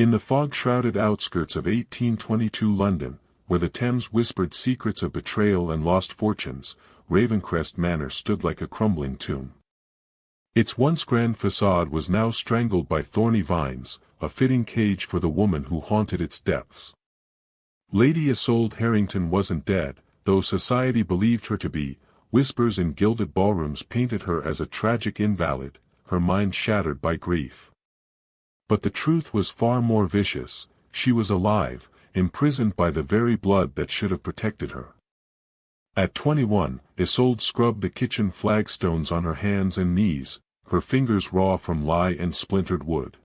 In the fog-shrouded outskirts of 1822 London, where the Thames whispered secrets of betrayal and lost fortunes, Ravencrest Manor stood like a crumbling tomb. Its once grand facade was now strangled by thorny vines, a fitting cage for the woman who haunted its depths. Lady Isolde Harrington wasn't dead, though society believed her to be. Whispers in gilded ballrooms painted her as a tragic invalid, her mind shattered by grief. But the truth was far more vicious. She was alive, imprisoned by the very blood that should have protected her. At 21, Isolde scrubbed the kitchen flagstones on her hands and knees, her fingers raw from lye and splintered wood.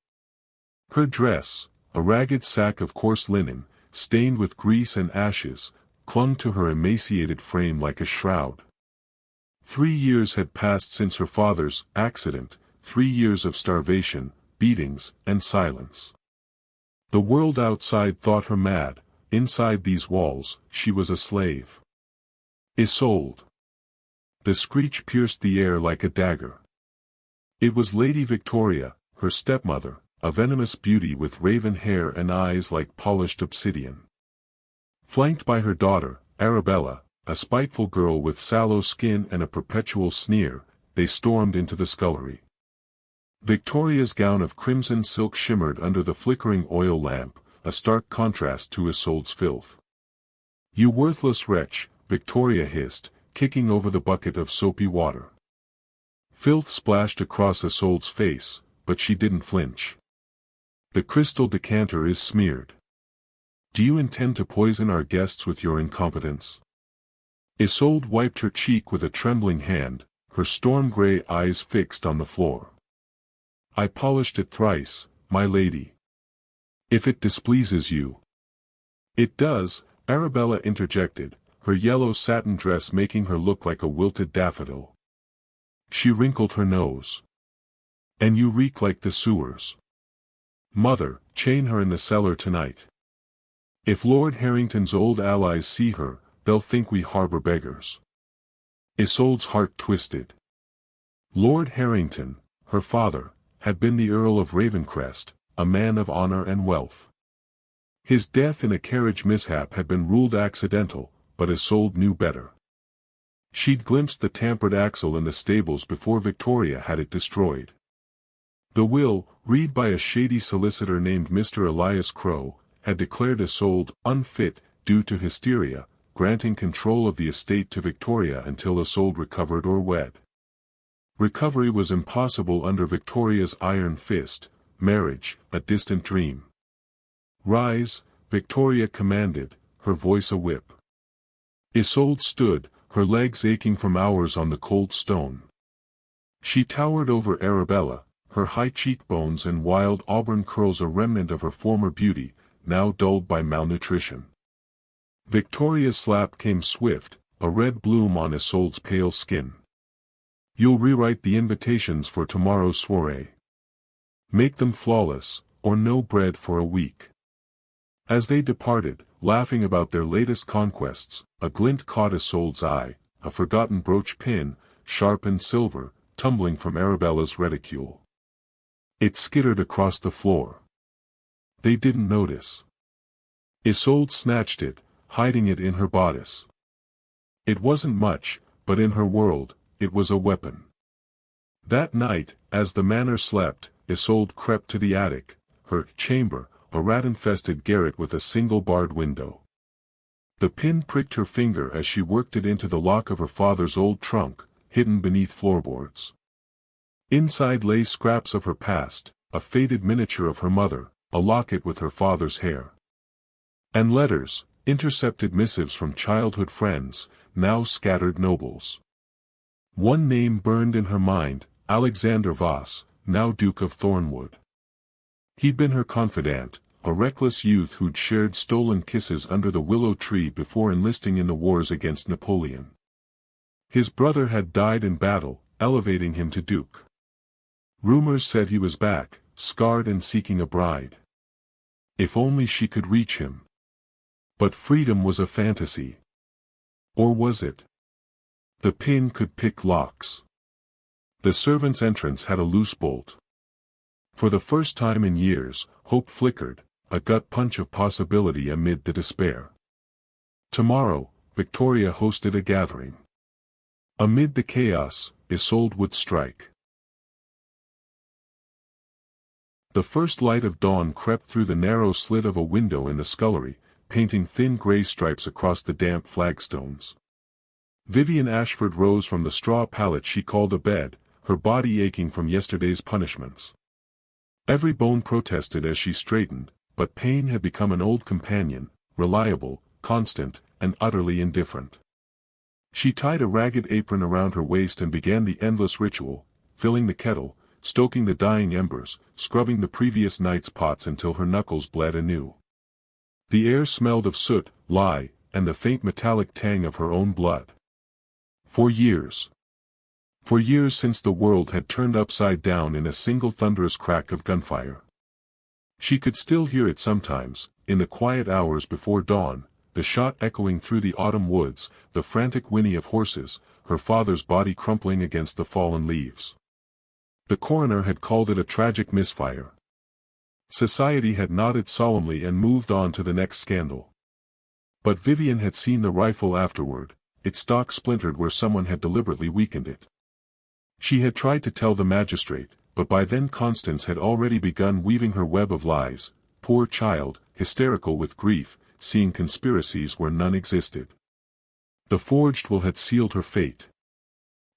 Her dress, a ragged sack of coarse linen, stained with grease and ashes, clung to her emaciated frame like a shroud. 3 years had passed since her father's accident, 3 years of starvation, beatings, and silence. The world outside thought her mad. Inside these walls, she was a slave. Isolde. The screech pierced the air like a dagger. It was Lady Victoria, her stepmother, a venomous beauty with raven hair and eyes like polished obsidian. Flanked by her daughter, Arabella, a spiteful girl with sallow skin and a perpetual sneer, they stormed into the scullery. Victoria's gown of crimson silk shimmered under the flickering oil lamp, a stark contrast to Isolde's filth. "You worthless wretch," Victoria hissed, kicking over the bucket of soapy water. Filth splashed across Isolde's face, but she didn't flinch. "The crystal decanter is smeared. Do you intend to poison our guests with your incompetence?" Isolde wiped her cheek with a trembling hand, her storm-gray eyes fixed on the floor. "I polished it thrice, my lady. If it displeases you." "It does," Arabella interjected, her yellow satin dress making her look like a wilted daffodil. She wrinkled her nose. "And you reek like the sewers. Mother, chain her in the cellar tonight. If Lord Harrington's old allies see her, they'll think we harbor beggars." Isolde's heart twisted. Lord Harrington, her father, had been the Earl of Ravencrest, a man of honor and wealth. His death in a carriage mishap had been ruled accidental, but Isolde knew better. She'd glimpsed the tampered axle in the stables before Victoria had it destroyed. The will, read by a shady solicitor named Mr. Elias Crowe, had declared Isolde unfit due to hysteria, granting control of the estate to Victoria until Isolde recovered or wed. Recovery was impossible under Victoria's iron fist, marriage, a distant dream. "Rise," Victoria commanded, her voice a whip. Isolde stood, her legs aching from hours on the cold stone. She towered over Arabella, her high cheekbones and wild auburn curls a remnant of her former beauty, now dulled by malnutrition. Victoria's slap came swift, a red bloom on Isolde's pale skin. "You'll rewrite the invitations for tomorrow's soirée. Make them flawless, or no bread for a week." As they departed, laughing about their latest conquests, a glint caught Isolde's eye, a forgotten brooch pin, sharp and silver, tumbling from Arabella's reticule. It skittered across the floor. They didn't notice. Isolde snatched it, hiding it in her bodice. It wasn't much, but in her world, it was a weapon. That night, as the manor slept, Isolde crept to the attic, her chamber, a rat-infested garret with a single barred window. The pin pricked her finger as she worked it into the lock of her father's old trunk, hidden beneath floorboards. Inside lay scraps of her past, a faded miniature of her mother, a locket with her father's hair. And letters, intercepted missives from childhood friends, now scattered nobles. One name burned in her mind, Alexander Voss, now Duke of Thornwood. He'd been her confidant, a reckless youth who'd shared stolen kisses under the willow tree before enlisting in the wars against Napoleon. His brother had died in battle, elevating him to duke. Rumors said he was back, scarred and seeking a bride. If only she could reach him. But freedom was a fantasy. Or was it? The pin could pick locks. The servant's entrance had a loose bolt. For the first time in years, hope flickered, a gut punch of possibility amid the despair. Tomorrow, Victoria hosted a gathering. Amid the chaos, Isolde would strike. The first light of dawn crept through the narrow slit of a window in the scullery, painting thin grey stripes across the damp flagstones. Vivienne Ashford rose from the straw pallet she called a bed, her body aching from yesterday's punishments. Every bone protested as she straightened, but pain had become an old companion, reliable, constant, and utterly indifferent. She tied a ragged apron around her waist and began the endless ritual, filling the kettle, stoking the dying embers, scrubbing the previous night's pots until her knuckles bled anew. The air smelled of soot, lye, and the faint metallic tang of her own blood. For years since the world had turned upside down in a single thunderous crack of gunfire. She could still hear it sometimes, in the quiet hours before dawn, the shot echoing through the autumn woods, the frantic whinny of horses, her father's body crumpling against the fallen leaves. The coroner had called it a tragic misfire. Society had nodded solemnly and moved on to the next scandal. But Vivienne had seen the rifle afterward, its stock splintered where someone had deliberately weakened it. She had tried to tell the magistrate, but by then Constance had already begun weaving her web of lies, poor child, hysterical with grief, seeing conspiracies where none existed. The forged will had sealed her fate.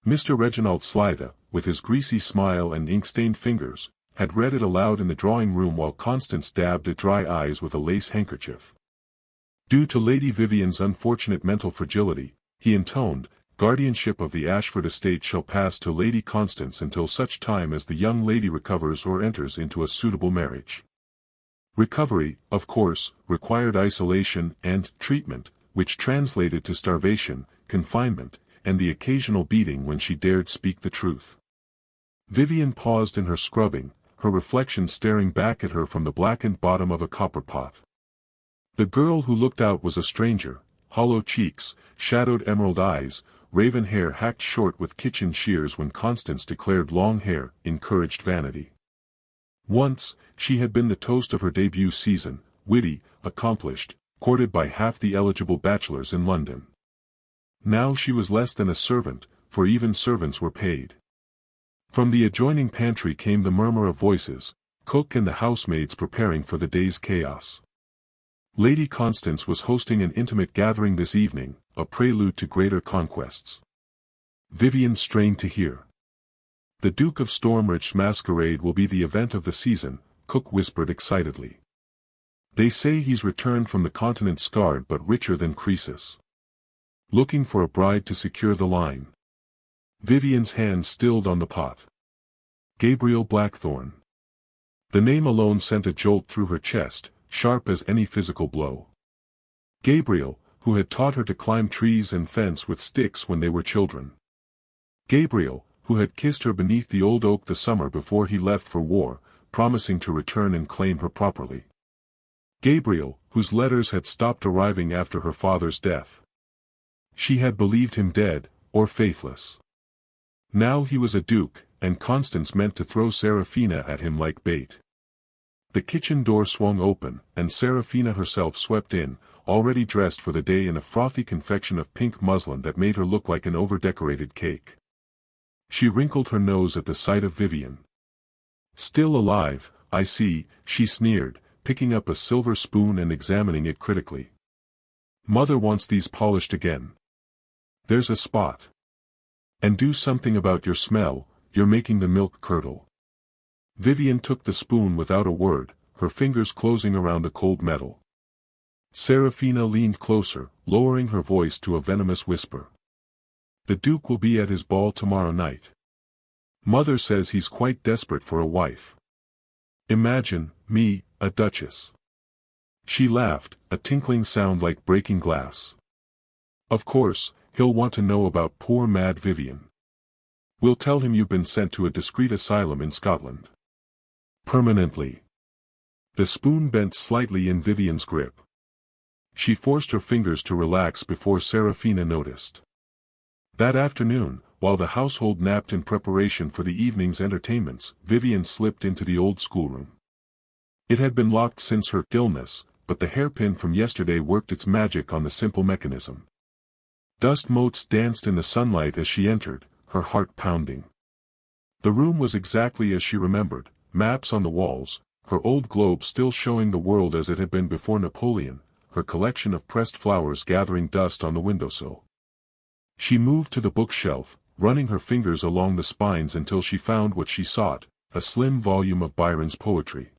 Mr. Reginald Slythe, with his greasy smile and ink-stained fingers, had read it aloud in the drawing-room while Constance dabbed at dry eyes with a lace handkerchief. Due to Lady Vivienne's unfortunate mental fragility, he intoned, guardianship of the Ashford estate shall pass to Lady Constance until such time as the young lady recovers or enters into a suitable marriage. Recovery, of course, required isolation and treatment, which translated to starvation, confinement, and the occasional beating when she dared speak the truth. Vivienne paused in her scrubbing, her reflection staring back at her from the blackened bottom of a copper pot. The girl who looked out was a stranger, hollow cheeks, shadowed emerald eyes, raven hair hacked short with kitchen shears when Constance declared long hair encouraged vanity. Once, she had been the toast of her debut season, witty, accomplished, courted by half the eligible bachelors in London. Now she was less than a servant, for even servants were paid. From the adjoining pantry came the murmur of voices, cook and the housemaids preparing for the day's chaos. Lady Constance was hosting an intimate gathering this evening, a prelude to greater conquests. Vivienne strained to hear. The Duke of Stormridge's masquerade will be the event of the season, Cook whispered excitedly. They say he's returned from the continent scarred but richer than Croesus. Looking for a bride to secure the line. Vivienne's hand stilled on the pot. Gabriel Blackthorne. The name alone sent a jolt through her chest, sharp as any physical blow. Gabriel, who had taught her to climb trees and fence with sticks when they were children. Gabriel, who had kissed her beneath the old oak the summer before he left for war, promising to return and claim her properly. Gabriel, whose letters had stopped arriving after her father's death. She had believed him dead, or faithless. Now he was a duke, and Constance meant to throw Serafina at him like bait. The kitchen door swung open, and Serafina herself swept in, already dressed for the day in a frothy confection of pink muslin that made her look like an over-decorated cake. She wrinkled her nose at the sight of Vivienne. Still alive, I see, she sneered, picking up a silver spoon and examining it critically. Mother wants these polished again. There's a spot. And do something about your smell, you're making the milk curdle. Vivienne took the spoon without a word, her fingers closing around the cold metal. Serafina leaned closer, lowering her voice to a venomous whisper. The Duke will be at his ball tomorrow night. Mother says he's quite desperate for a wife. Imagine, me, a duchess. She laughed, a tinkling sound like breaking glass. Of course, he'll want to know about poor mad Vivienne. We'll tell him you've been sent to a discreet asylum in Scotland. Permanently. The spoon bent slightly in Vivienne's grip. She forced her fingers to relax before Serafina noticed. That afternoon, while the household napped in preparation for the evening's entertainments, Vivienne slipped into the old schoolroom. It had been locked since her illness, but the hairpin from yesterday worked its magic on the simple mechanism. Dust motes danced in the sunlight as she entered, her heart pounding. The room was exactly as she remembered, maps on the walls, her old globe still showing the world as it had been before Napoleon, her collection of pressed flowers gathering dust on the windowsill. She moved to the bookshelf, running her fingers along the spines until she found what she sought, a slim volume of Byron's poetry.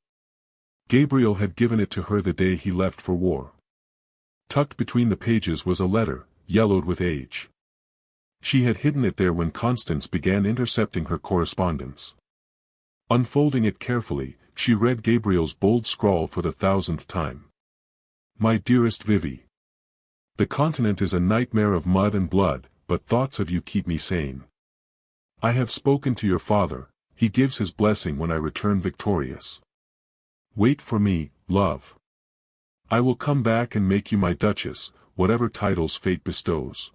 Gabriel had given it to her the day he left for war. Tucked between the pages was a letter, yellowed with age. She had hidden it there when Constance began intercepting her correspondence. Unfolding it carefully, she read Gabriel's bold scrawl for the 1000th time. My dearest Vivi. The continent is a nightmare of mud and blood, but thoughts of you keep me sane. I have spoken to your father, he gives his blessing when I return victorious. Wait for me, love. I will come back and make you my duchess, whatever titles fate bestows.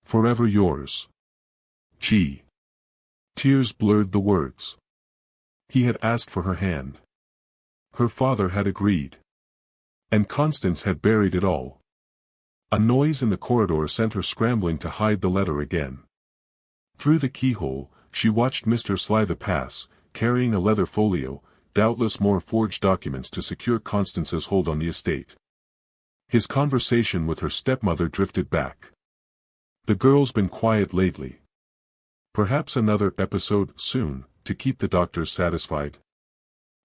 Forever yours. G. Tears blurred the words. He had asked for her hand. Her father had agreed. And Constance had buried it all. A noise in the corridor sent her scrambling to hide the letter again. Through the keyhole, she watched Mr. Slither pass, carrying a leather folio, doubtless more forged documents to secure Constance's hold on the estate. His conversation with her stepmother drifted back. The girl's been quiet lately. Perhaps another episode soon, to keep the doctors satisfied.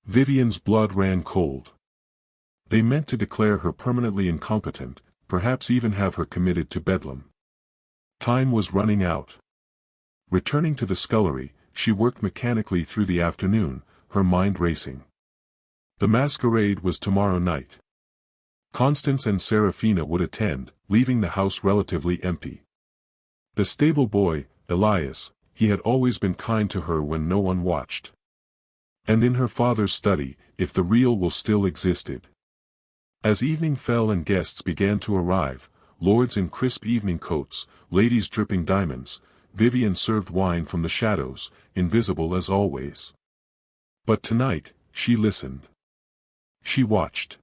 Vivienne's blood ran cold. They meant to declare her permanently incompetent, perhaps even have her committed to Bedlam. Time was running out. Returning to the scullery, she worked mechanically through the afternoon, her mind racing. The masquerade was tomorrow night. Constance and Serafina would attend, leaving the house relatively empty. The stable boy, Elias, he had always been kind to her when no one watched. And in her father's study, if the real will still existed. As evening fell and guests began to arrive, lords in crisp evening coats, ladies dripping diamonds, Vivienne served wine from the shadows, invisible as always. But tonight, she listened. She watched.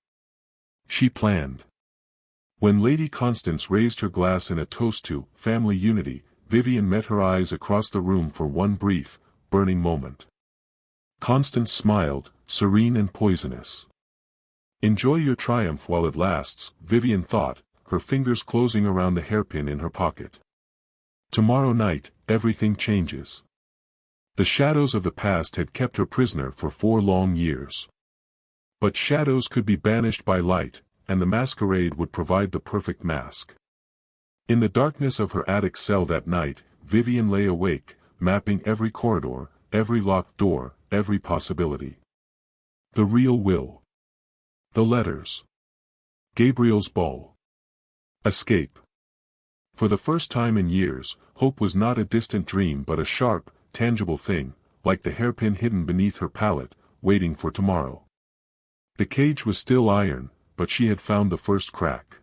She planned. When Lady Constance raised her glass in a toast to family unity, Vivienne met her eyes across the room for one brief, burning moment. Constance smiled, serene and poisonous. Enjoy your triumph while it lasts, Vivienne thought, her fingers closing around the hairpin in her pocket. Tomorrow night, everything changes. The shadows of the past had kept her prisoner for 4 long years. But shadows could be banished by light, and the masquerade would provide the perfect mask. In the darkness of her attic cell that night, Vivienne lay awake, mapping every corridor, every locked door, every possibility. The real will. The letters. Gabriel's ball. Escape. For the first time in years, hope was not a distant dream but a sharp, tangible thing, like the hairpin hidden beneath her palette, waiting for tomorrow. The cage was still iron, but she had found the first crack.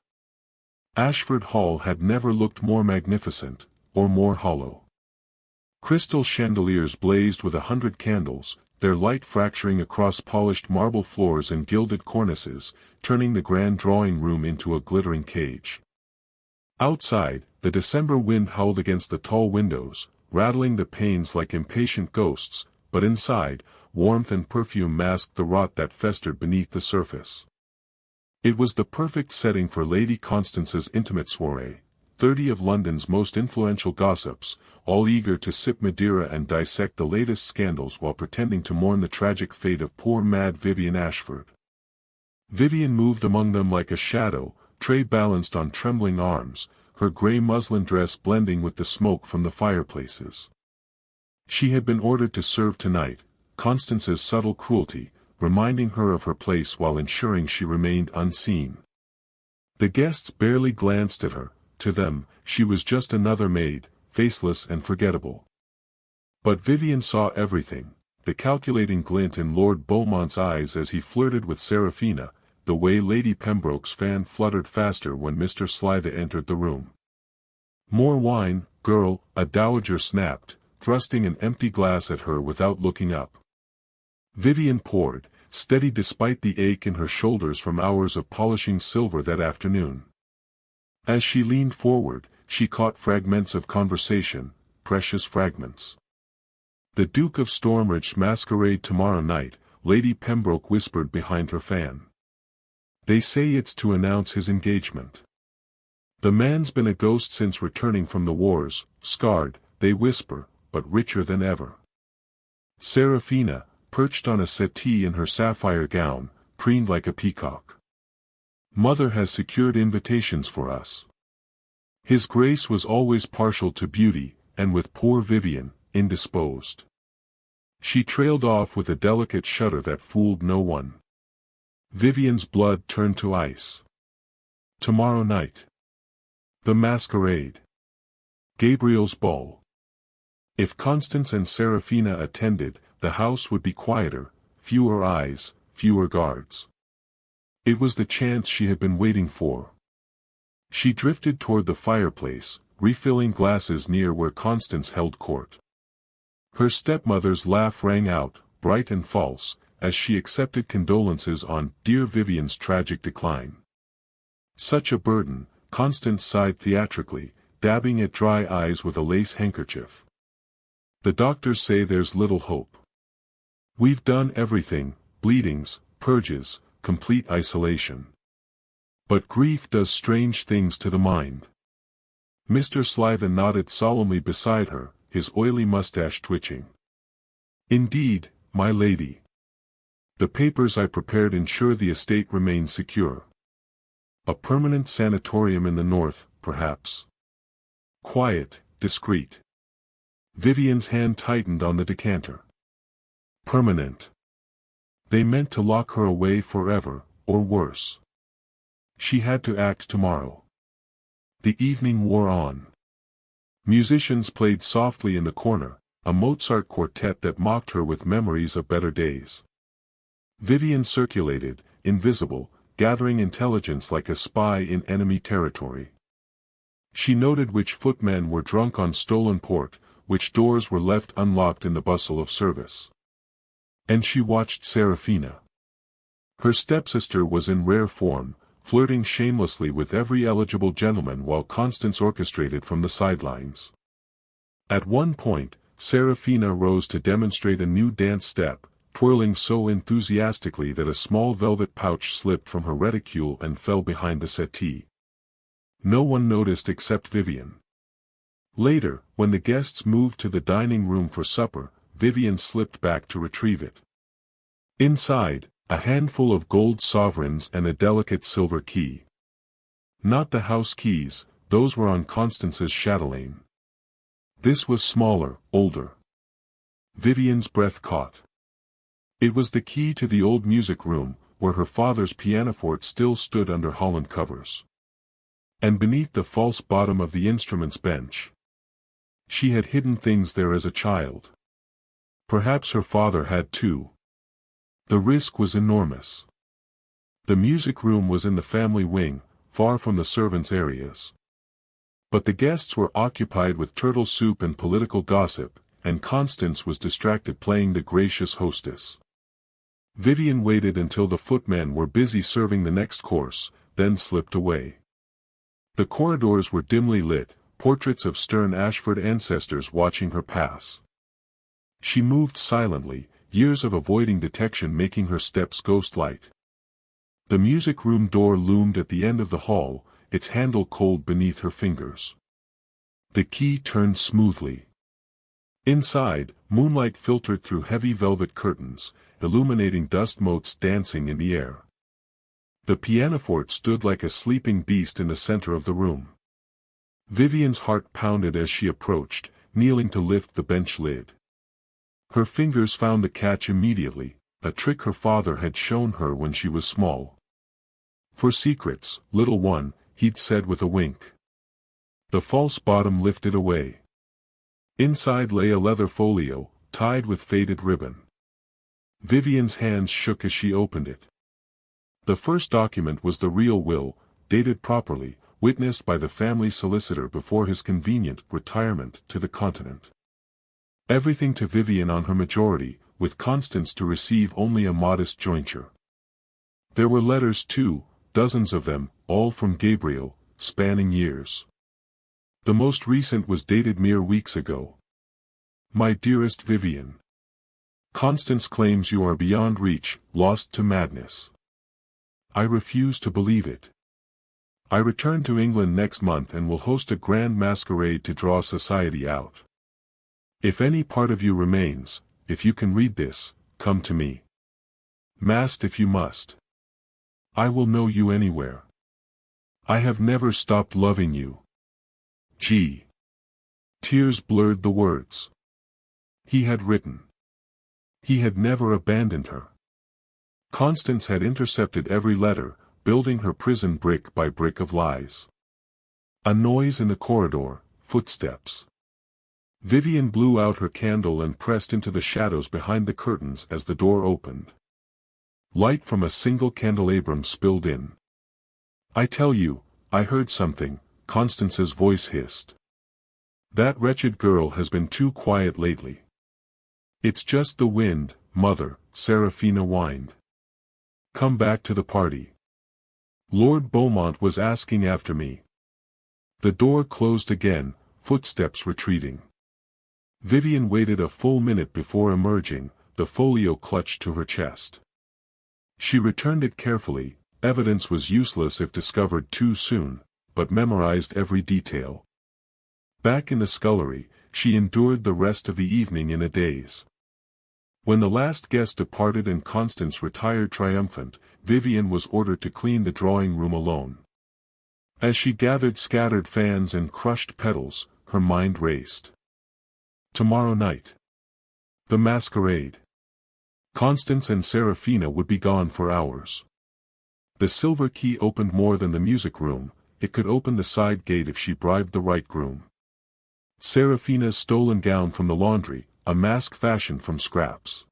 Ashford Hall had never looked more magnificent, or more hollow. Crystal chandeliers blazed with 100 candles, their light fracturing across polished marble floors and gilded cornices, turning the grand drawing room into a glittering cage. Outside, the December wind howled against the tall windows, rattling the panes like impatient ghosts, but inside, warmth and perfume masked the rot that festered beneath the surface. It was the perfect setting for Lady Constance's intimate soirée, 30 of London's most influential gossips, all eager to sip Madeira and dissect the latest scandals while pretending to mourn the tragic fate of poor mad Vivienne Ashford. Vivienne moved among them like a shadow, tray balanced on trembling arms, her grey muslin dress blending with the smoke from the fireplaces. She had been ordered to serve tonight, Constance's subtle cruelty, reminding her of her place while ensuring she remained unseen. The guests barely glanced at her, to them, she was just another maid, faceless and forgettable. But Vivienne saw everything, the calculating glint in Lord Beaumont's eyes as he flirted with Serafina, the way Lady Pembroke's fan fluttered faster when Mr. Slither entered the room. More wine, girl, a dowager snapped, thrusting an empty glass at her without looking up. Vivienne poured, steady despite the ache in her shoulders from hours of polishing silver that afternoon. As she leaned forward, she caught fragments of conversation, precious fragments. "The Duke of Stormridge masquerade tomorrow night," Lady Pembroke whispered behind her fan. "They say it's to announce his engagement. The man's been a ghost since returning from the wars, scarred, they whisper, but richer than ever." Seraphina, perched on a settee in her sapphire gown, preened like a peacock. "Mother has secured invitations for us. His Grace was always partial to beauty, and with poor Vivienne, indisposed." She trailed off with a delicate shudder that fooled no one. Vivienne's blood turned to ice. Tomorrow night. The masquerade. Gabriel's ball. If Constance and Seraphina attended, the house would be quieter, fewer eyes, fewer guards. It was the chance she had been waiting for. She drifted toward the fireplace, refilling glasses near where Constance held court. Her stepmother's laugh rang out, bright and false, as she accepted condolences on dear Vivienne's tragic decline. Such a burden, Constance sighed theatrically, dabbing at dry eyes with a lace handkerchief. "The doctors say there's little hope. We've done everything, bleedings, purges, complete isolation. But grief does strange things to the mind." Mr. Slythen nodded solemnly beside her, his oily mustache twitching. "Indeed, my lady. The papers I prepared ensure the estate remains secure. A permanent sanatorium in the north, perhaps. Quiet, discreet." Vivienne's hand tightened on the decanter. Permanent. They meant to lock her away forever, or worse. She had to act tomorrow. The evening wore on. Musicians played softly in the corner, a Mozart quartet that mocked her with memories of better days. Vivienne circulated, invisible, gathering intelligence like a spy in enemy territory. She noted which footmen were drunk on stolen port, which doors were left unlocked in the bustle of service. And she watched Seraphina. Her stepsister was in rare form, flirting shamelessly with every eligible gentleman while Constance orchestrated from the sidelines. At one point, Seraphina rose to demonstrate a new dance step, twirling so enthusiastically that a small velvet pouch slipped from her reticule and fell behind the settee. No one noticed except Vivienne. Later, when the guests moved to the dining room for supper, Vivienne slipped back to retrieve it. Inside, a handful of gold sovereigns and a delicate silver key. Not the house keys, those were on Constance's chatelaine. This was smaller, older. Vivienne's breath caught. It was the key to the old music room, where her father's pianoforte still stood under Holland covers. And beneath the false bottom of the instruments bench. She had hidden things there as a child. Perhaps her father had too. The risk was enormous. The music room was in the family wing, far from the servants' areas. But the guests were occupied with turtle soup and political gossip, and Constance was distracted playing the gracious hostess. Vivienne waited until the footmen were busy serving the next course, then slipped away. The corridors were dimly lit, portraits of stern Ashford ancestors watching her pass. She moved silently, years of avoiding detection making her steps ghost-light. The music room door loomed at the end of the hall, its handle cold beneath her fingers. The key turned smoothly. Inside, moonlight filtered through heavy velvet curtains, illuminating dust motes dancing in the air. The pianoforte stood like a sleeping beast in the center of the room. Vivienne's heart pounded as she approached, kneeling to lift the bench lid. Her fingers found the catch immediately, a trick her father had shown her when she was small. "For secrets, little one," he'd said with a wink. The false bottom lifted away. Inside lay a leather folio, tied with faded ribbon. Vivienne's hands shook as she opened it. The first document was the real will, dated properly, witnessed by the family solicitor before his convenient retirement to the continent. Everything to Vivienne on her majority, with Constance to receive only a modest jointure. There were letters too, dozens of them, all from Gabriel, spanning years. The most recent was dated mere weeks ago. My dearest Vivienne. Constance claims you are beyond reach, lost to madness. I refuse to believe it. I return to England next month and will host a grand masquerade to draw society out. If any part of you remains, if you can read this, come to me. Masked if you must. I will know you anywhere. I have never stopped loving you. G. Tears blurred the words. He had written. He had never abandoned her. Constance had intercepted every letter, building her prison brick by brick of lies. A noise in the corridor, footsteps. Vivienne blew out her candle and pressed into the shadows behind the curtains as the door opened. Light from a single candelabrum spilled in. I tell you, I heard something, Constance's voice hissed. That wretched girl has been too quiet lately. It's just the wind, mother, Seraphina whined. Come back to the party. Lord Beaumont was asking after me. The door closed again, footsteps retreating. Vivienne waited a full minute before emerging, the folio clutched to her chest. She returned it carefully, evidence was useless if discovered too soon, but memorized every detail. Back in the scullery, she endured the rest of the evening in a daze. When the last guest departed and Constance retired triumphant, Vivienne was ordered to clean the drawing room alone. As she gathered scattered fans and crushed petals, her mind raced. Tomorrow night. The masquerade. Constance and Seraphina would be gone for hours. The silver key opened more than the music room, it could open the side gate if she bribed the right groom. Seraphina's stolen gown from the laundry, a mask fashioned from scraps.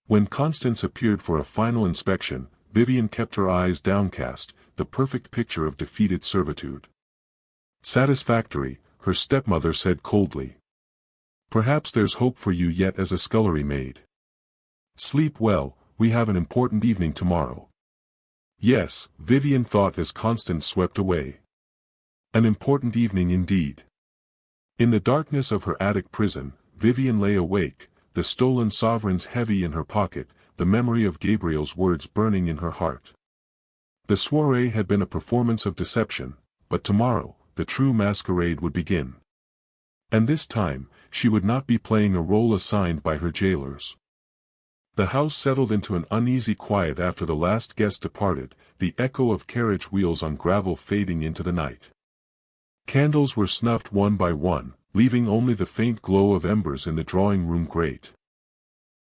When Constance appeared for a final inspection, Vivienne kept her eyes downcast, the perfect picture of defeated servitude. Satisfactory, her stepmother said coldly. Perhaps there's hope for you yet as a scullery maid. Sleep well, we have an important evening tomorrow. Yes, Vivienne thought as Constance swept away. An important evening indeed. In the darkness of her attic prison, Vivienne lay awake, the stolen sovereigns heavy in her pocket, the memory of Gabriel's words burning in her heart. The soirée had been a performance of deception, but tomorrow, the true masquerade would begin. And this time, she would not be playing a role assigned by her jailers. The house settled into an uneasy quiet after the last guest departed, the echo of carriage wheels on gravel fading into the night. Candles were snuffed one by one, leaving only the faint glow of embers in the drawing-room grate.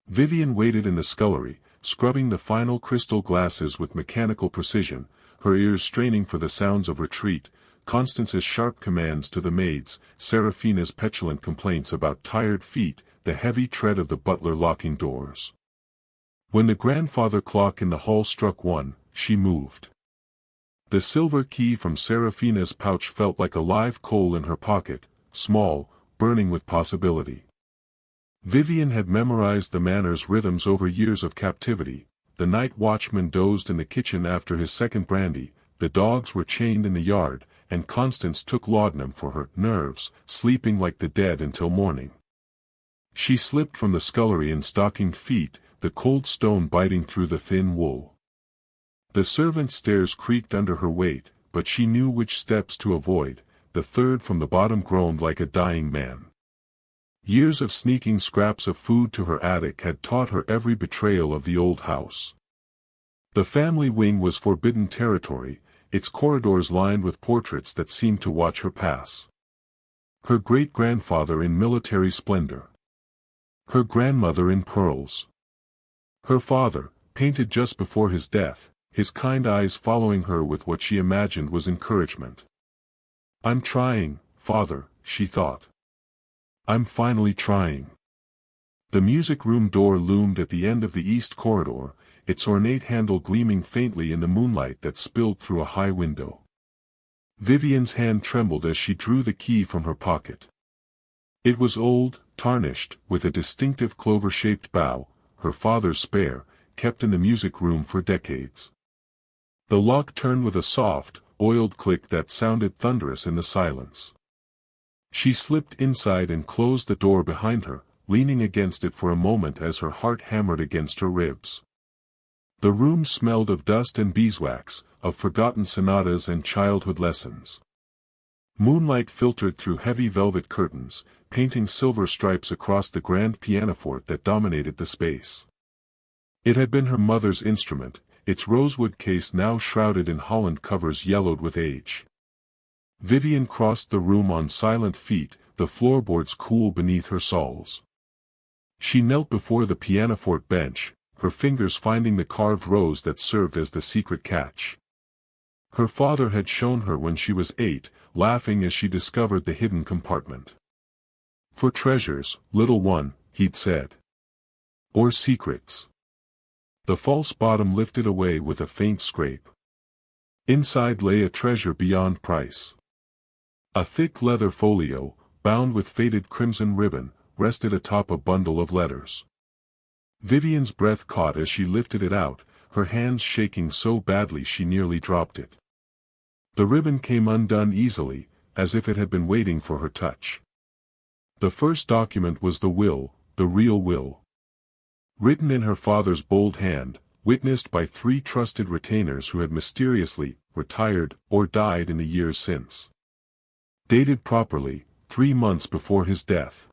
Vivienne waited in the scullery, scrubbing the final crystal glasses with mechanical precision, her ears straining for the sounds of retreat, Constance's sharp commands to the maids, Seraphina's petulant complaints about tired feet, the heavy tread of the butler locking doors. When the grandfather clock in the hall struck 1, she moved. The silver key from Seraphina's pouch felt like a live coal in her pocket, small, burning with possibility. Vivienne had memorized the manor's rhythms over years of captivity. The night watchman dozed in the kitchen after his second brandy, the dogs were chained in the yard, and Constance took laudanum for her nerves, sleeping like the dead until morning. She slipped from the scullery in stockinged feet, the cold stone biting through the thin wool. The servant's stairs creaked under her weight, but she knew which steps to avoid. The third from the bottom groaned like a dying man. Years of sneaking scraps of food to her attic had taught her every betrayal of the old house. The family wing was forbidden territory, its corridors lined with portraits that seemed to watch her pass. Her great-grandfather in military splendor. Her grandmother in pearls. Her father, painted just before his death, his kind eyes following her with what she imagined was encouragement. I'm trying, father, she thought. I'm finally trying. The music room door loomed at the end of the east corridor, its ornate handle gleaming faintly in the moonlight that spilled through a high window. Vivienne's hand trembled as she drew the key from her pocket. It was old, tarnished, with a distinctive clover-shaped bow, her father's spare, kept in the music room for decades. The lock turned with a soft, oiled click that sounded thunderous in the silence. She slipped inside and closed the door behind her, leaning against it for a moment as her heart hammered against her ribs. The room smelled of dust and beeswax, of forgotten sonatas and childhood lessons. Moonlight filtered through heavy velvet curtains, painting silver stripes across the grand pianoforte that dominated the space. It had been her mother's instrument, its rosewood case now shrouded in holland covers yellowed with age. Vivienne crossed the room on silent feet, the floorboards cool beneath her soles. She knelt before the pianoforte bench, her fingers finding the carved rose that served as the secret catch. Her father had shown her when she was 8, laughing as she discovered the hidden compartment. "For treasures, little one," he'd said. "Or secrets." The false bottom lifted away with a faint scrape. Inside lay a treasure beyond price. A thick leather folio, bound with faded crimson ribbon, rested atop a bundle of letters. Vivienne's breath caught as she lifted it out, her hands shaking so badly she nearly dropped it. The ribbon came undone easily, as if it had been waiting for her touch. The first document was the will, the real will. Written in her father's bold hand, witnessed by 3 trusted retainers who had mysteriously retired or died in the years since. Dated properly, 3 months before his death.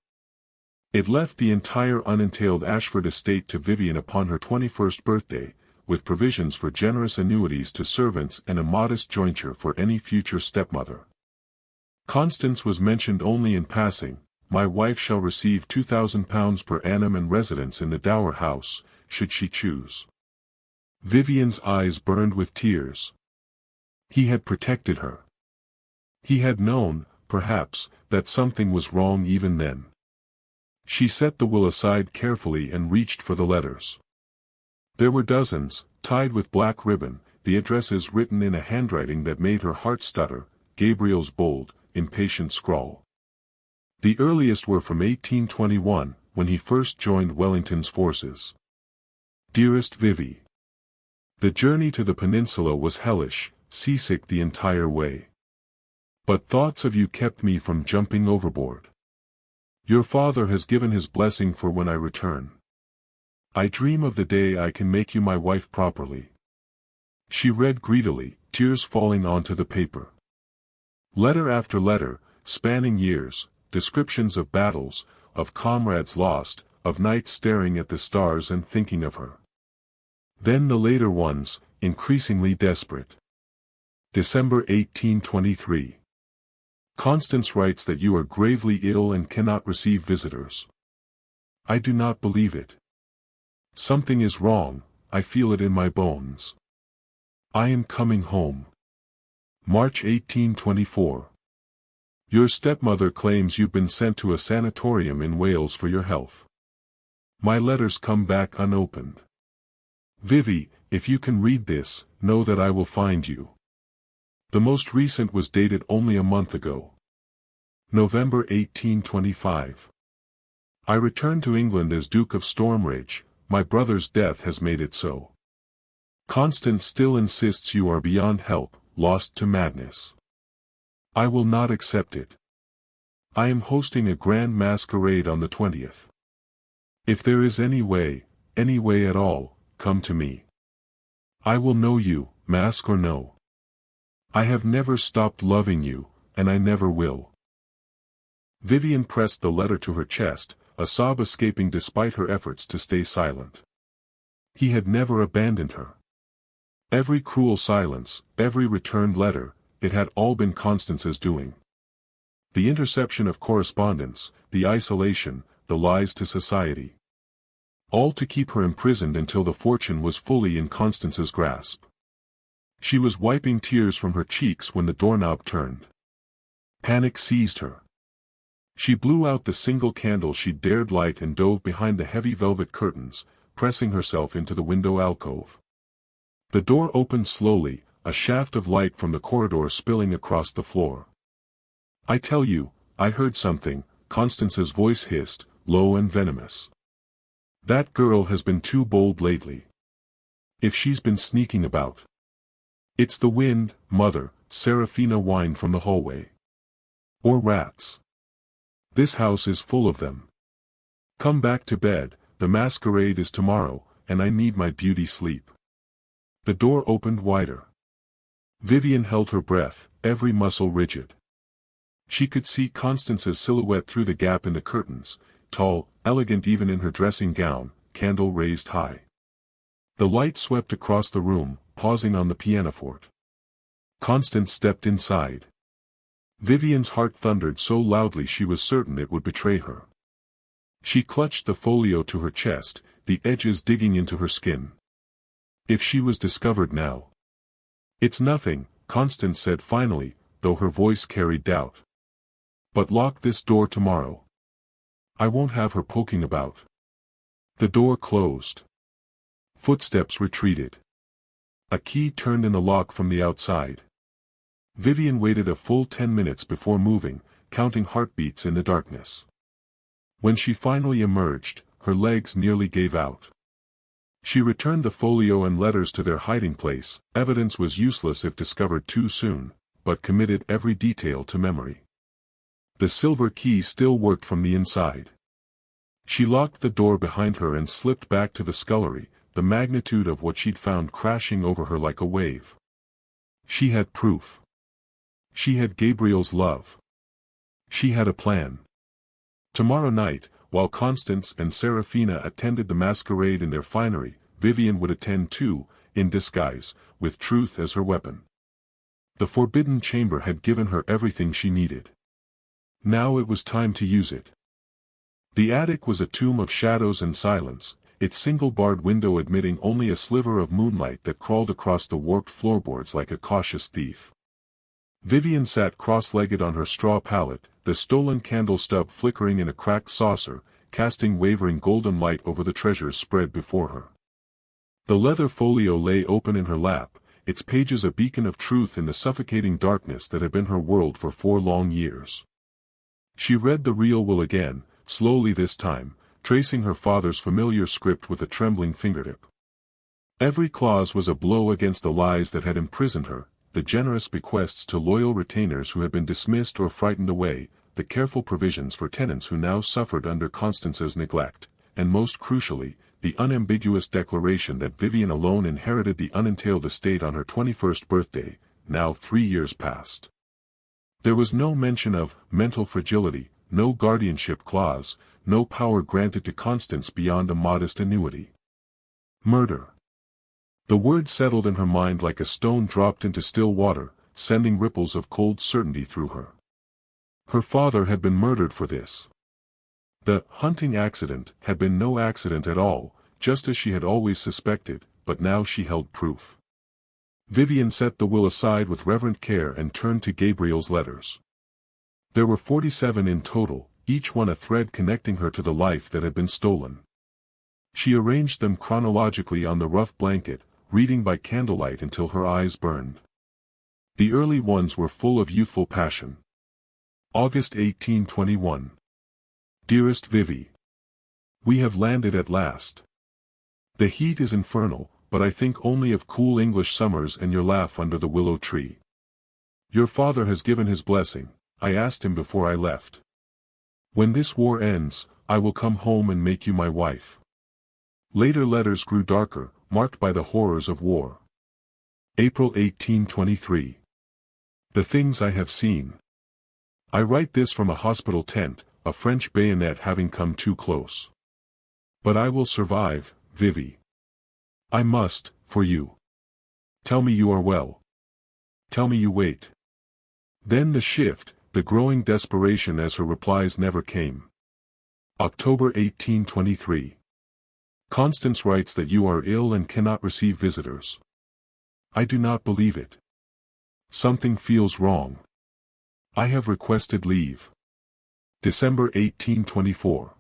It left the entire unentailed Ashford estate to Vivienne upon her 21st birthday, with provisions for generous annuities to servants and a modest jointure for any future stepmother. Constance was mentioned only in passing. "My wife shall receive £2,000 per annum and residence in the dower house, should she choose." Vivienne's eyes burned with tears. He had protected her. He had known, perhaps, that something was wrong even then. She set the will aside carefully and reached for the letters. There were dozens, tied with black ribbon, the addresses written in a handwriting that made her heart stutter, Gabriel's bold, impatient scrawl. The earliest were from 1821, when he first joined Wellington's forces. "Dearest Vivie. The journey to the peninsula was hellish, seasick the entire way. But thoughts of you kept me from jumping overboard. Your father has given his blessing for when I return. I dream of the day I can make you my wife properly." She read greedily, tears falling onto the paper. Letter after letter, spanning years, descriptions of battles, of comrades lost, of nights staring at the stars and thinking of her. Then the later ones, increasingly desperate. December 1823. Constance writes that you are gravely ill and cannot receive visitors. I do not believe it. Something is wrong, I feel it in my bones. I am coming home. March 1824. Your stepmother claims you've been sent to a sanatorium in Wales for your health. My letters come back unopened. Vivie, if you can read this, know that I will find you. The most recent was dated only a month ago. November 1825. I returned to England as Duke of Stormridge, my brother's death has made it so. Constance still insists you are beyond help, lost to madness. I will not accept it. I am hosting a grand masquerade on the 20th. If there is any way at all, come to me. I will know you, mask or no. I have never stopped loving you, and I never will. Vivienne pressed the letter to her chest, a sob escaping despite her efforts to stay silent. He had never abandoned her. Every cruel silence, every returned letter, it had all been Constance's doing. The interception of correspondence, the isolation, the lies to society. All to keep her imprisoned until the fortune was fully in Constance's grasp. She was wiping tears from her cheeks when the doorknob turned. Panic seized her. She blew out the single candle she dared light and dove behind the heavy velvet curtains, pressing herself into the window alcove. The door opened slowly, a shaft of light from the corridor spilling across the floor. I tell you, I heard something, Constance's voice hissed, low and venomous. That girl has been too bold lately. If she's been sneaking about. It's the wind, mother, Serafina whined from the hallway. Or rats. This house is full of them. Come back to bed, the masquerade is tomorrow, and I need my beauty sleep. The door opened wider. Vivienne held her breath, every muscle rigid. She could see Constance's silhouette through the gap in the curtains, tall, elegant even in her dressing gown, candle raised high. The light swept across the room, pausing on the pianoforte. Constance stepped inside. Vivienne's heart thundered so loudly she was certain it would betray her. She clutched the folio to her chest, the edges digging into her skin. If she was discovered now. It's nothing, Constance said finally, though her voice carried doubt. But lock this door tomorrow. I won't have her poking about. The door closed. Footsteps retreated. A key turned in the lock from the outside. Vivienne waited a full 10 minutes before moving, counting heartbeats in the darkness. When she finally emerged, her legs nearly gave out. She returned the folio and letters to their hiding place. Evidence was useless if discovered too soon, but committed every detail to memory. The silver key still worked from the inside. She locked the door behind her and slipped back to the scullery, the magnitude of what she'd found crashing over her like a wave. She had proof. She had Gabriel's love. She had a plan. Tomorrow night, while Constance and Serafina attended the masquerade in their finery, Vivienne would attend too, in disguise, with truth as her weapon. The forbidden chamber had given her everything she needed. Now it was time to use it. The attic was a tomb of shadows and silence, its single-barred window admitting only a sliver of moonlight that crawled across the warped floorboards like a cautious thief. Vivienne sat cross-legged on her straw pallet, the stolen candle stub flickering in a cracked saucer, casting wavering golden light over the treasures spread before her. The leather folio lay open in her lap, its pages a beacon of truth in the suffocating darkness that had been her world for 4 long years. She read the real will again, slowly this time, tracing her father's familiar script with a trembling fingertip. Every clause was a blow against the lies that had imprisoned her, the generous bequests to loyal retainers who had been dismissed or frightened away, the careful provisions for tenants who now suffered under Constance's neglect, and most crucially, the unambiguous declaration that Vivienne alone inherited the unentailed estate on her 21st birthday, now 3 years past. There was no mention of mental fragility, no guardianship clause, no power granted to Constance beyond a modest annuity. Murder. The word settled in her mind like a stone dropped into still water, sending ripples of cold certainty through her. Her father had been murdered for this. The hunting accident had been no accident at all, just as she had always suspected, but now she held proof. Vivienne set the will aside with reverent care and turned to Gabriel's letters. There were 47 in total, each one a thread connecting her to the life that had been stolen. She arranged them chronologically on the rough blanket, reading by candlelight until her eyes burned. The early ones were full of youthful passion. August 1821. Dearest Vivi. We have landed at last. The heat is infernal, but I think only of cool English summers and your laugh under the willow tree. Your father has given his blessing, I asked him before I left. When this war ends, I will come home and make you my wife. Later letters grew darker, marked by the horrors of war. April 1823. The things I have seen. I write this from a hospital tent, a French bayonet having come too close. But I will survive, Vivi. I must, for you. Tell me you are well. Tell me you wait. Then the shift, the growing desperation as her replies never came. October 1823. Constance writes that you are ill and cannot receive visitors. I do not believe it. Something feels wrong. I have requested leave. December 1824.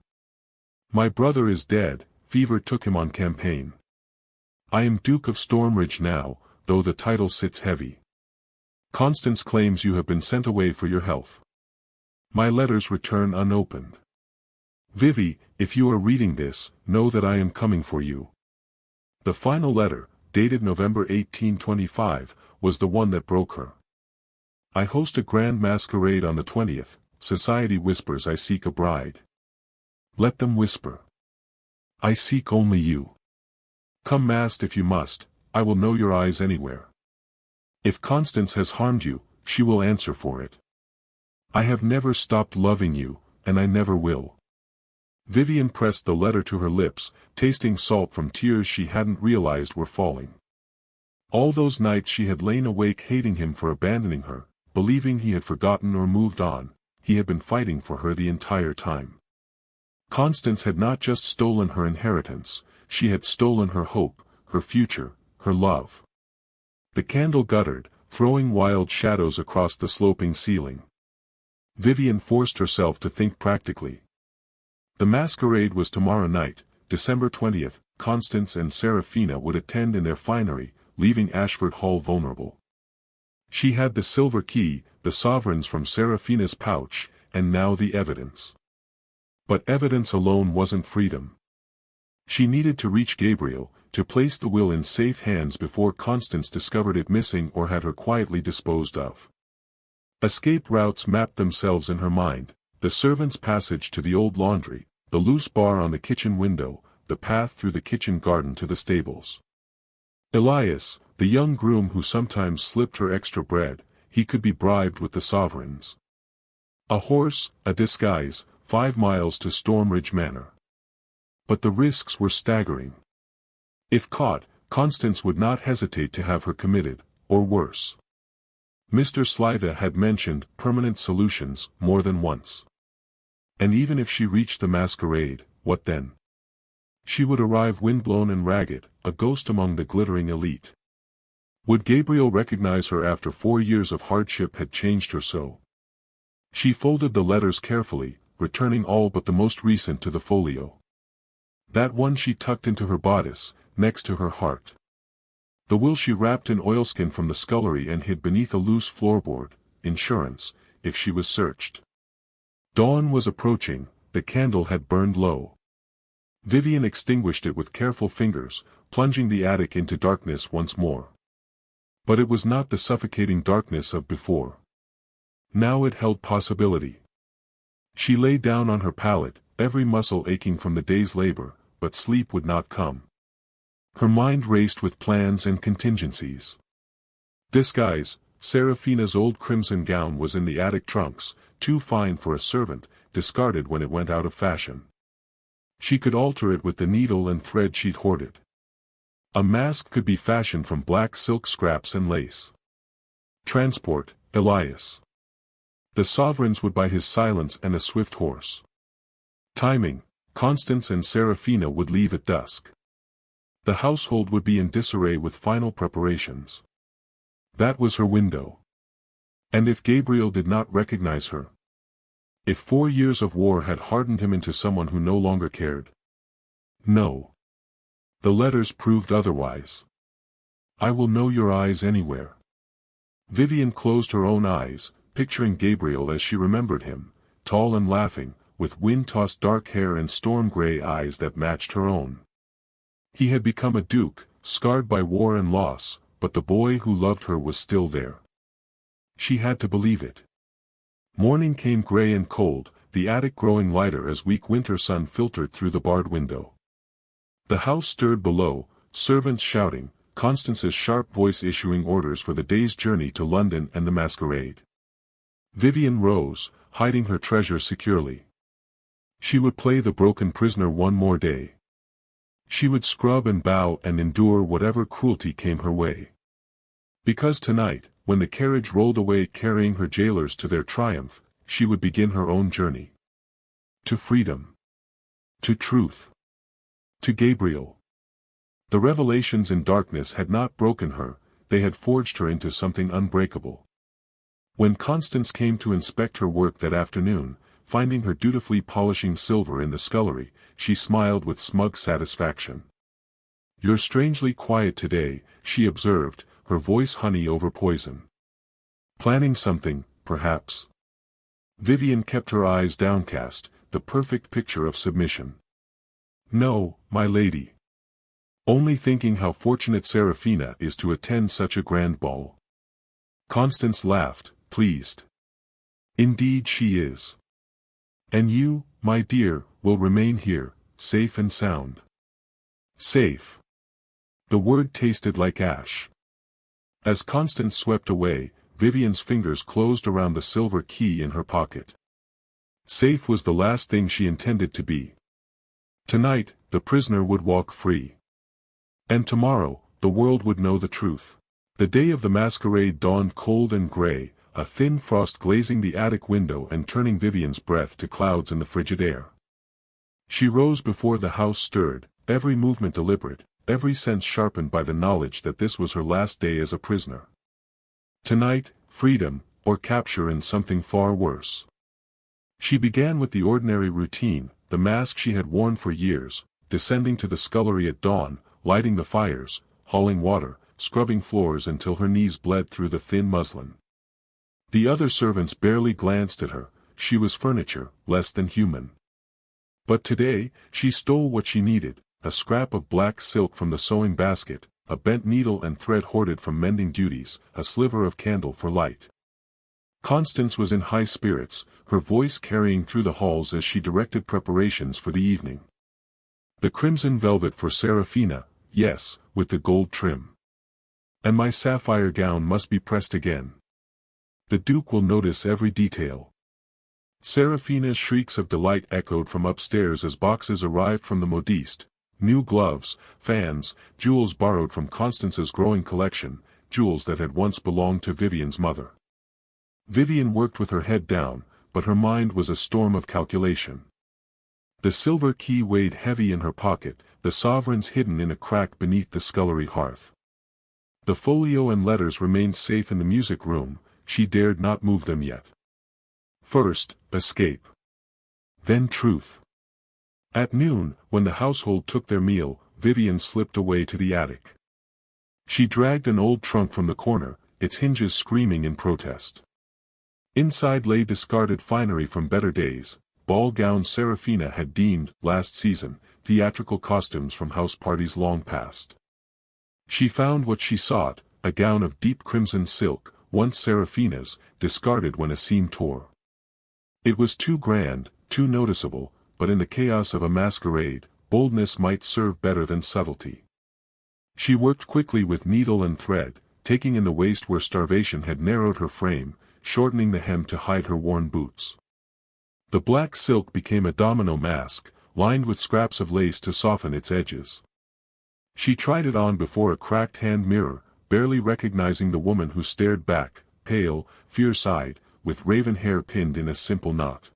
My brother is dead, fever took him on campaign. I am Duke of Stormridge now, though the title sits heavy. Constance claims you have been sent away for your health. My letters return unopened. Vivi, if you are reading this, know that I am coming for you. The final letter, dated November 1825, was the one that broke her. I host a grand masquerade on the 20th, society whispers I seek a bride. Let them whisper. I seek only you. Come masked if you must, I will know your eyes anywhere. If Constance has harmed you, she will answer for it. I have never stopped loving you, and I never will. Vivienne pressed the letter to her lips, tasting salt from tears she hadn't realized were falling. All those nights she had lain awake hating him for abandoning her, believing he had forgotten or moved on, he had been fighting for her the entire time. Constance had not just stolen her inheritance, she had stolen her hope, her future, her love. The candle guttered, throwing wild shadows across the sloping ceiling. Vivienne forced herself to think practically. The masquerade was tomorrow night, December 20th, Constance and Serafina would attend in their finery, leaving Ashford Hall vulnerable. She had the silver key, the sovereigns from Serafina's pouch, and now the evidence. But evidence alone wasn't freedom. She needed to reach Gabriel, to place the will in safe hands before Constance discovered it missing or had her quietly disposed of. Escape routes mapped themselves in her mind, the servant's passage to the old laundry, the loose bar on the kitchen window, the path through the kitchen garden to the stables. Elias, the young groom who sometimes slipped her extra bread, he could be bribed with the sovereigns. A horse, a disguise, 5 miles to Stormridge Manor. But the risks were staggering. If caught, Constance would not hesitate to have her committed, or worse. Mr. Slither had mentioned permanent solutions more than once. And even if she reached the masquerade, what then? She would arrive windblown and ragged, a ghost among the glittering elite. Would Gabriel recognize her after 4 years of hardship had changed her so? She folded the letters carefully, returning all but the most recent to the folio. That one she tucked into her bodice, next to her heart. The will she wrapped in oilskin from the scullery and hid beneath a loose floorboard, insurance, if she was searched. Dawn was approaching, the candle had burned low. Vivienne extinguished it with careful fingers, plunging the attic into darkness once more. But it was not the suffocating darkness of before. Now it held possibility. She lay down on her pallet, every muscle aching from the day's labor, but sleep would not come. Her mind raced with plans and contingencies. Disguise, Serafina's old crimson gown was in the attic trunks, too fine for a servant, discarded when it went out of fashion. She could alter it with the needle and thread she'd hoarded. A mask could be fashioned from black silk scraps and lace. Transport, Elias. The sovereigns would buy his silence and a swift horse. Timing, Constance and Serafina would leave at dusk. The household would be in disarray with final preparations. That was her window. And if Gabriel did not recognize her? If 4 years of war had hardened him into someone who no longer cared? No. The letters proved otherwise. I will know your eyes anywhere. Vivienne closed her own eyes, picturing Gabriel as she remembered him, tall and laughing, with wind-tossed dark hair and storm-gray eyes that matched her own. He had become a duke, scarred by war and loss, but the boy who loved her was still there. She had to believe it. Morning came gray and cold, the attic growing lighter as weak winter sun filtered through the barred window. The house stirred below, servants shouting, Constance's sharp voice issuing orders for the day's journey to London and the masquerade. Vivienne rose, hiding her treasure securely. She would play the broken prisoner one more day. She would scrub and bow and endure whatever cruelty came her way. Because tonight, when the carriage rolled away carrying her jailers to their triumph, she would begin her own journey. To freedom. To truth. To Gabriel. The revelations in darkness had not broken her, they had forged her into something unbreakable. When Constance came to inspect her work that afternoon, finding her dutifully polishing silver in the scullery, she smiled with smug satisfaction. You're strangely quiet today, she observed, her voice honey over poison. Planning something, perhaps? Vivienne kept her eyes downcast, the perfect picture of submission. No, my lady. Only thinking how fortunate Seraphina is to attend such a grand ball. Constance laughed, pleased. Indeed she is. And you, my dear, will remain here, safe and sound. Safe. The word tasted like ash. As Constance swept away, Vivienne's fingers closed around the silver key in her pocket. Safe was the last thing she intended to be. Tonight, the prisoner would walk free. And tomorrow, the world would know the truth. The day of the masquerade dawned cold and grey, a thin frost glazing the attic window and turning Vivienne's breath to clouds in the frigid air. She rose before the house stirred, every movement deliberate, every sense sharpened by the knowledge that this was her last day as a prisoner. Tonight, freedom, or capture and something far worse. She began with the ordinary routine, the mask she had worn for years, descending to the scullery at dawn, lighting the fires, hauling water, scrubbing floors until her knees bled through the thin muslin. The other servants barely glanced at her, she was furniture, less than human. But today, she stole what she needed, a scrap of black silk from the sewing basket, a bent needle and thread hoarded from mending duties, a sliver of candle for light. Constance was in high spirits, her voice carrying through the halls as she directed preparations for the evening. The crimson velvet for Seraphina, yes, with the gold trim. And my sapphire gown must be pressed again. The Duke will notice every detail. Seraphina's shrieks of delight echoed from upstairs as boxes arrived from the modiste, new gloves, fans, jewels borrowed from Constance's growing collection, jewels that had once belonged to Vivienne's mother. Vivienne worked with her head down, but her mind was a storm of calculation. The silver key weighed heavy in her pocket, the sovereigns hidden in a crack beneath the scullery hearth. The folio and letters remained safe in the music room, she dared not move them yet. First, escape. Then truth. At noon, when the household took their meal, Vivienne slipped away to the attic. She dragged an old trunk from the corner, its hinges screaming in protest. Inside lay discarded finery from better days, ball gowns Seraphina had deemed, last season, theatrical costumes from house parties long past. She found what she sought, a gown of deep crimson silk, once Seraphina's, discarded when a seam tore. It was too grand, too noticeable, but in the chaos of a masquerade, boldness might serve better than subtlety. She worked quickly with needle and thread, taking in the waist where starvation had narrowed her frame, shortening the hem to hide her worn boots. The black silk became a domino mask, lined with scraps of lace to soften its edges. She tried it on before a cracked hand mirror, barely recognizing the woman who stared back, pale, fierce-eyed, with raven hair pinned in a simple knot.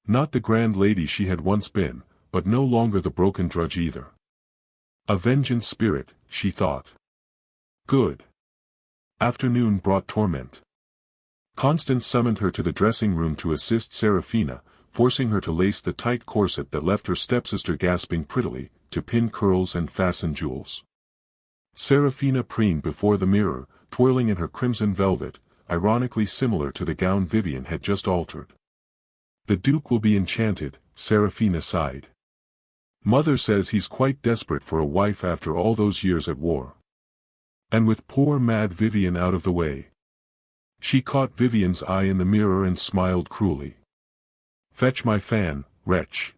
Not the grand lady she had once been, but no longer the broken drudge either. A vengeance spirit, she thought. Good. Afternoon brought torment. Constance summoned her to the dressing room to assist Seraphina, forcing her to lace the tight corset that left her stepsister gasping prettily, to pin curls and fasten jewels. Seraphina preened before the mirror, twirling in her crimson velvet, ironically similar to the gown Vivienne had just altered. The Duke will be enchanted, Seraphina sighed. Mother says he's quite desperate for a wife after all those years at war. And with poor mad Vivienne out of the way. She caught Vivienne's eye in the mirror and smiled cruelly. Fetch my fan, wretch.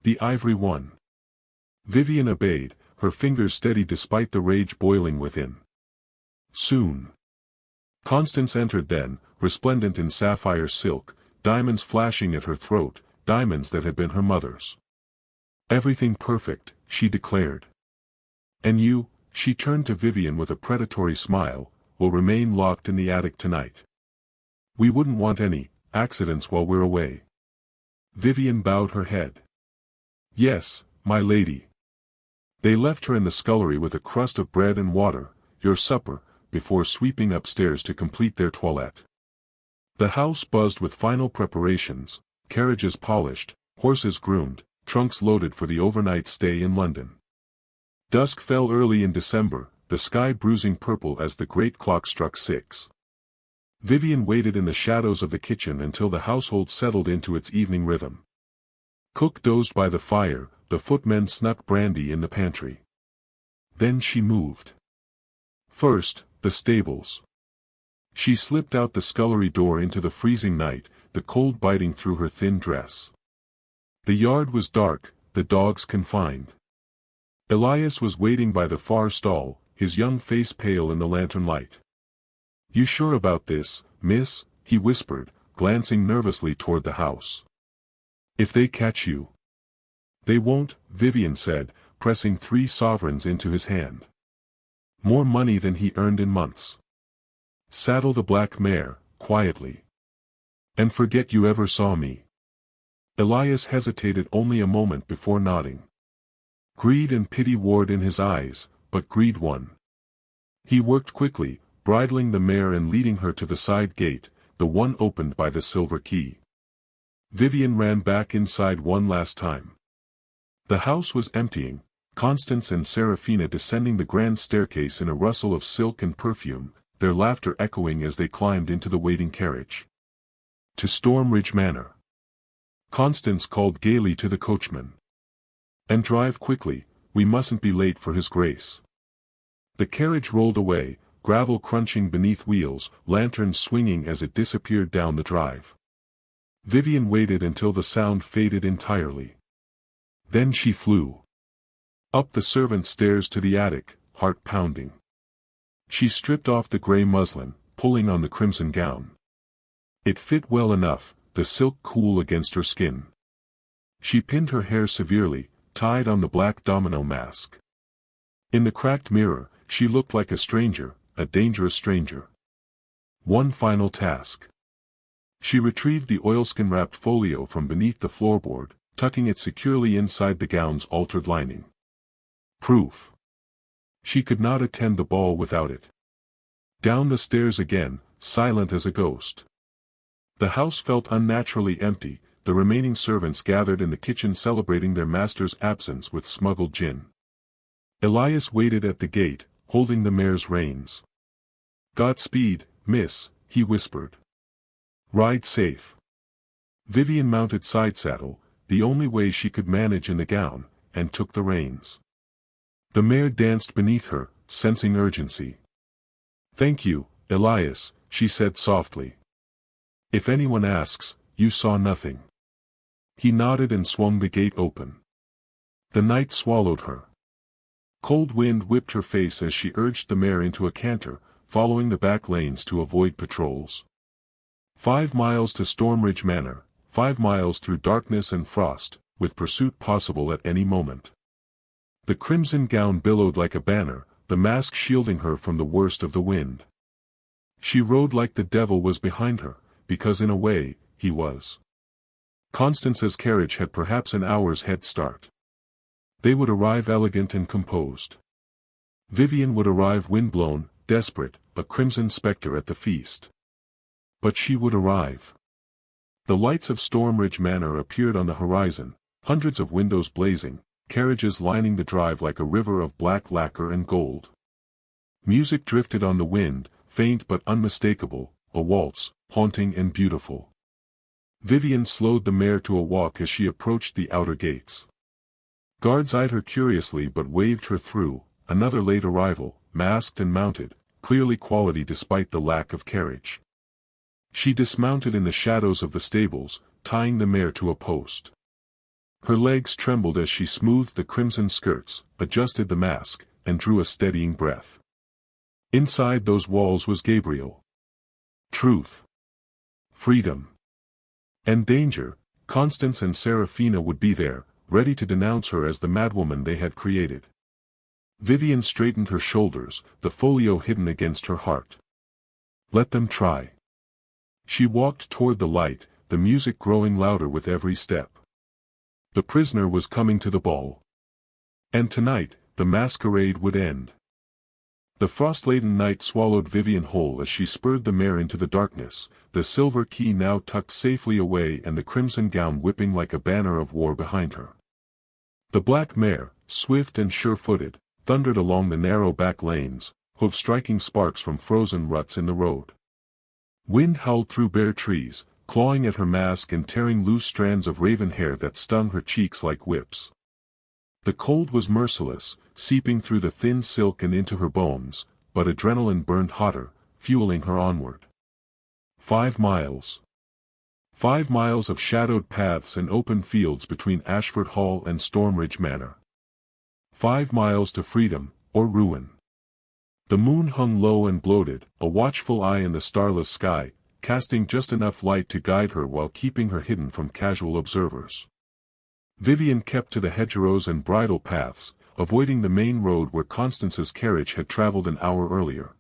The ivory one. Vivienne obeyed, her fingers steady despite the rage boiling within. Soon. Constance entered then, resplendent in sapphire silk, diamonds flashing at her throat, diamonds that had been her mother's. Everything perfect, she declared. And you, she turned to Vivienne with a predatory smile, will remain locked in the attic tonight. We wouldn't want any accidents while we're away. Vivienne bowed her head. Yes, my lady. They left her in the scullery with a crust of bread and water, your supper, before sweeping upstairs to complete their toilette. The house buzzed with final preparations, carriages polished, horses groomed, trunks loaded for the overnight stay in London. Dusk fell early in December, the sky bruising purple as the great clock struck 6. Vivienne waited in the shadows of the kitchen until the household settled into its evening rhythm. Cook dozed by the fire, the footmen snuck brandy in the pantry. Then she moved. First, the stables. She slipped out the scullery door into the freezing night, the cold biting through her thin dress. The yard was dark, the dogs confined. Elias was waiting by the far stall, his young face pale in the lantern light. "You sure about this, miss?" he whispered, glancing nervously toward the house. "If they catch you." "They won't," Vivienne said, pressing 3 sovereigns into his hand. "More money than he earned in months. Saddle the black mare, quietly. And forget you ever saw me." Elias hesitated only a moment before nodding. Greed and pity warred in his eyes, but greed won. He worked quickly, bridling the mare and leading her to the side gate, the one opened by the silver key. Vivienne ran back inside one last time. The house was emptying, Constance and Serafina descending the grand staircase in a rustle of silk and perfume, their laughter echoing as they climbed into the waiting carriage. "To Stormridge Manor." Constance called gaily to the coachman. "And drive quickly, we mustn't be late for his grace." The carriage rolled away, gravel crunching beneath wheels, lanterns swinging as it disappeared down the drive. Vivienne waited until the sound faded entirely. Then she flew. Up the servants' stairs to the attic, heart pounding. She stripped off the grey muslin, pulling on the crimson gown. It fit well enough, the silk cool against her skin. She pinned her hair severely, tied on the black domino mask. In the cracked mirror, she looked like a stranger, a dangerous stranger. One final task. She retrieved the oilskin-wrapped folio from beneath the floorboard, tucking it securely inside the gown's altered lining. Proof. She could not attend the ball without it. Down the stairs again, silent as a ghost. The house felt unnaturally empty, the remaining servants gathered in the kitchen celebrating their master's absence with smuggled gin. Elias waited at the gate, holding the mare's reins. "Godspeed, miss," he whispered. "Ride safe." Vivienne mounted side saddle, the only way she could manage in the gown, and took the reins. The mare danced beneath her, sensing urgency. "Thank you, Elias," she said softly. "If anyone asks, you saw nothing." He nodded and swung the gate open. The night swallowed her. Cold wind whipped her face as she urged the mare into a canter, following the back lanes to avoid patrols. 5 miles to Stormridge Manor, 5 miles through darkness and frost, with pursuit possible at any moment. The crimson gown billowed like a banner, the mask shielding her from the worst of the wind. She rode like the devil was behind her, because in a way, he was. Constance's carriage had perhaps an hour's head start. They would arrive elegant and composed. Vivienne would arrive windblown, desperate, a crimson spectre at the feast. But she would arrive. The lights of Stormridge Manor appeared on the horizon, hundreds of windows blazing, carriages lining the drive like a river of black lacquer and gold. Music drifted on the wind, faint but unmistakable, a waltz, haunting and beautiful. Vivienne slowed the mare to a walk as she approached the outer gates. Guards eyed her curiously but waved her through, another late arrival, masked and mounted, clearly quality despite the lack of carriage. She dismounted in the shadows of the stables, tying the mare to a post. Her legs trembled as she smoothed the crimson skirts, adjusted the mask, and drew a steadying breath. Inside those walls was Gabriel. Truth. Freedom. And danger. Constance and Serafina would be there, ready to denounce her as the madwoman they had created. Vivienne straightened her shoulders, the folio hidden against her heart. Let them try. She walked toward the light, the music growing louder with every step. The prisoner was coming to the ball. And tonight, the masquerade would end. The frost-laden night swallowed Vivienne whole as she spurred the mare into the darkness, the silver key now tucked safely away and the crimson gown whipping like a banner of war behind her. The black mare, swift and sure-footed, thundered along the narrow back lanes, hoofs striking sparks from frozen ruts in the road. Wind howled through bare trees, clawing at her mask and tearing loose strands of raven hair that stung her cheeks like whips. The cold was merciless, seeping through the thin silk and into her bones, but adrenaline burned hotter, fueling her onward. 5 miles. 5 miles of shadowed paths and open fields between Ashford Hall and Stormridge Manor. 5 miles to freedom, or ruin. The moon hung low and bloated, a watchful eye in the starless sky, casting just enough light to guide her while keeping her hidden from casual observers. Vivienne kept to the hedgerows and bridle paths, avoiding the main road where Constance's carriage had traveled an hour earlier.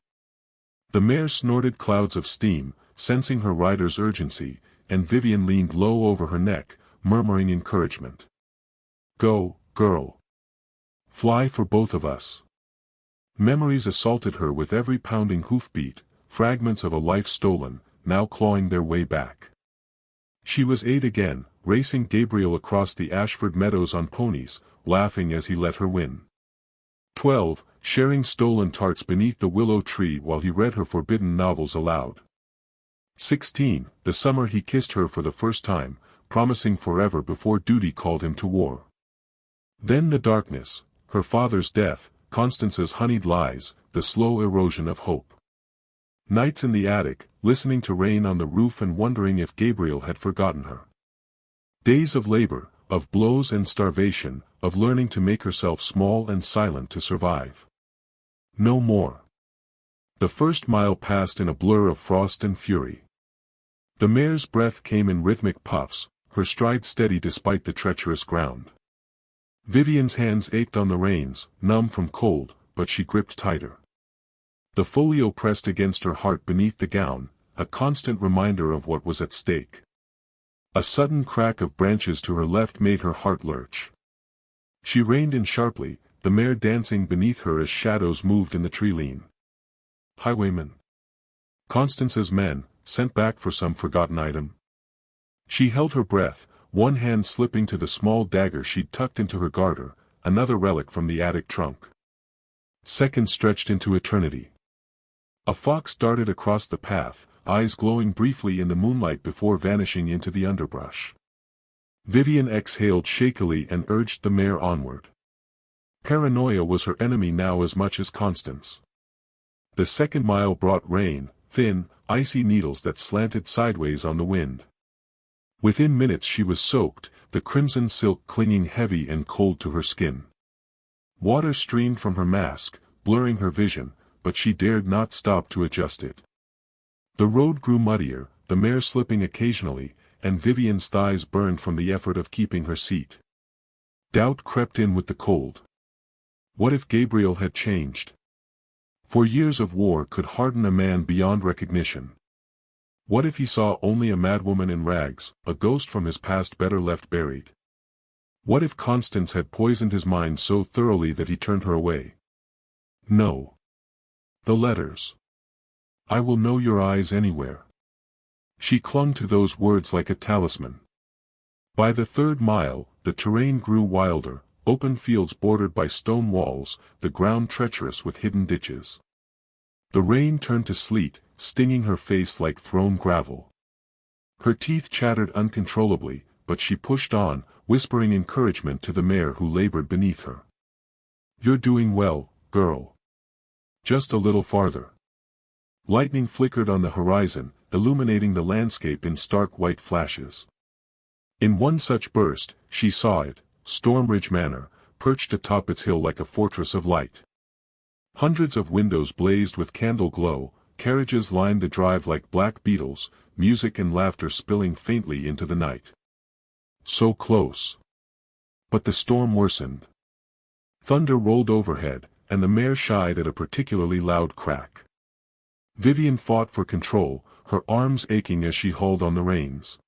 The mare snorted clouds of steam, sensing her rider's urgency, and Vivienne leaned low over her neck, murmuring encouragement. "Go, girl. Fly for both of us." Memories assaulted her with every pounding hoofbeat, fragments of a life stolen, now clawing their way back. She was 8 again, racing Gabriel across the Ashford meadows on ponies, laughing as he let her win. 12, sharing stolen tarts beneath the willow tree while he read her forbidden novels aloud. 16, the summer he kissed her for the first time, promising forever before duty called him to war. Then the darkness, her father's death, Constance's honeyed lies, the slow erosion of hope. Nights in the attic, listening to rain on the roof and wondering if Gabriel had forgotten her. Days of labor, of blows and starvation, of learning to make herself small and silent to survive. No more. The first mile passed in a blur of frost and fury. The mare's breath came in rhythmic puffs, her stride steady despite the treacherous ground. Vivienne's hands ached on the reins, numb from cold, but she gripped tighter. The folio pressed against her heart beneath the gown, a constant reminder of what was at stake. A sudden crack of branches to her left made her heart lurch. She reined in sharply, the mare dancing beneath her as shadows moved in the tree-line. Highwaymen. Constance's men, sent back for some forgotten item. She held her breath, one hand slipping to the small dagger she'd tucked into her garter, another relic from the attic trunk. Seconds stretched into eternity. A fox darted across the path, eyes glowing briefly in the moonlight before vanishing into the underbrush. Vivienne exhaled shakily and urged the mare onward. Paranoia was her enemy now as much as Constance. The second mile brought rain, thin, icy needles that slanted sideways on the wind. Within minutes she was soaked, the crimson silk clinging heavy and cold to her skin. Water streamed from her mask, blurring her vision, but she dared not stop to adjust it. The road grew muddier, the mare slipping occasionally, and Vivienne's thighs burned from the effort of keeping her seat. Doubt crept in with the cold. What if Gabriel had changed? For years of war could harden a man beyond recognition. What if he saw only a madwoman in rags, a ghost from his past better left buried? What if Constance had poisoned his mind so thoroughly that he turned her away? No. The letters. "I will know your eyes anywhere." She clung to those words like a talisman. By the third mile, the terrain grew wilder, open fields bordered by stone walls, the ground treacherous with hidden ditches. The rain turned to sleet, stinging her face like thrown gravel. Her teeth chattered uncontrollably, but she pushed on, whispering encouragement to the mare who labored beneath her. "You're doing well, girl. Just a little farther." Lightning flickered on the horizon, illuminating the landscape in stark white flashes. In one such burst, she saw it, Stormridge Manor, perched atop its hill like a fortress of light. Hundreds of windows blazed with candle glow, carriages lined the drive like black beetles, music and laughter spilling faintly into the night. So close. But the storm worsened. Thunder rolled overhead, and the mare shied at a particularly loud crack. Vivienne fought for control, her arms aching as she hauled on the reins.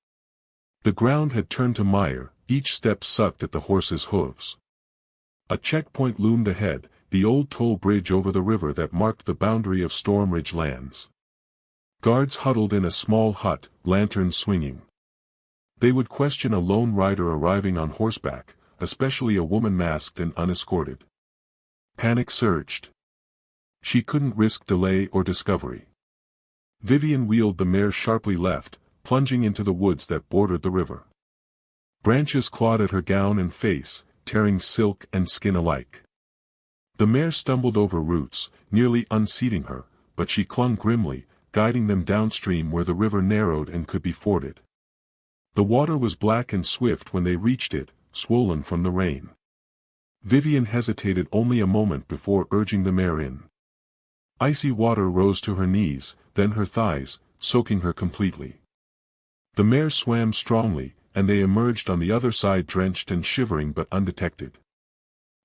The ground had turned to mire, each step sucked at the horse's hooves. A checkpoint loomed ahead, the old toll bridge over the river that marked the boundary of Stormridge lands. Guards huddled in a small hut, lanterns swinging. They would question a lone rider arriving on horseback, especially a woman masked and unescorted. Panic surged. She couldn't risk delay or discovery. Vivienne wheeled the mare sharply left, plunging into the woods that bordered the river. Branches clawed at her gown and face, tearing silk and skin alike. The mare stumbled over roots, nearly unseating her, but she clung grimly, guiding them downstream where the river narrowed and could be forded. The water was black and swift when they reached it, swollen from the rain. Vivienne hesitated only a moment before urging the mare in. Icy water rose to her knees, then her thighs, soaking her completely. The mare swam strongly, and they emerged on the other side drenched and shivering but undetected.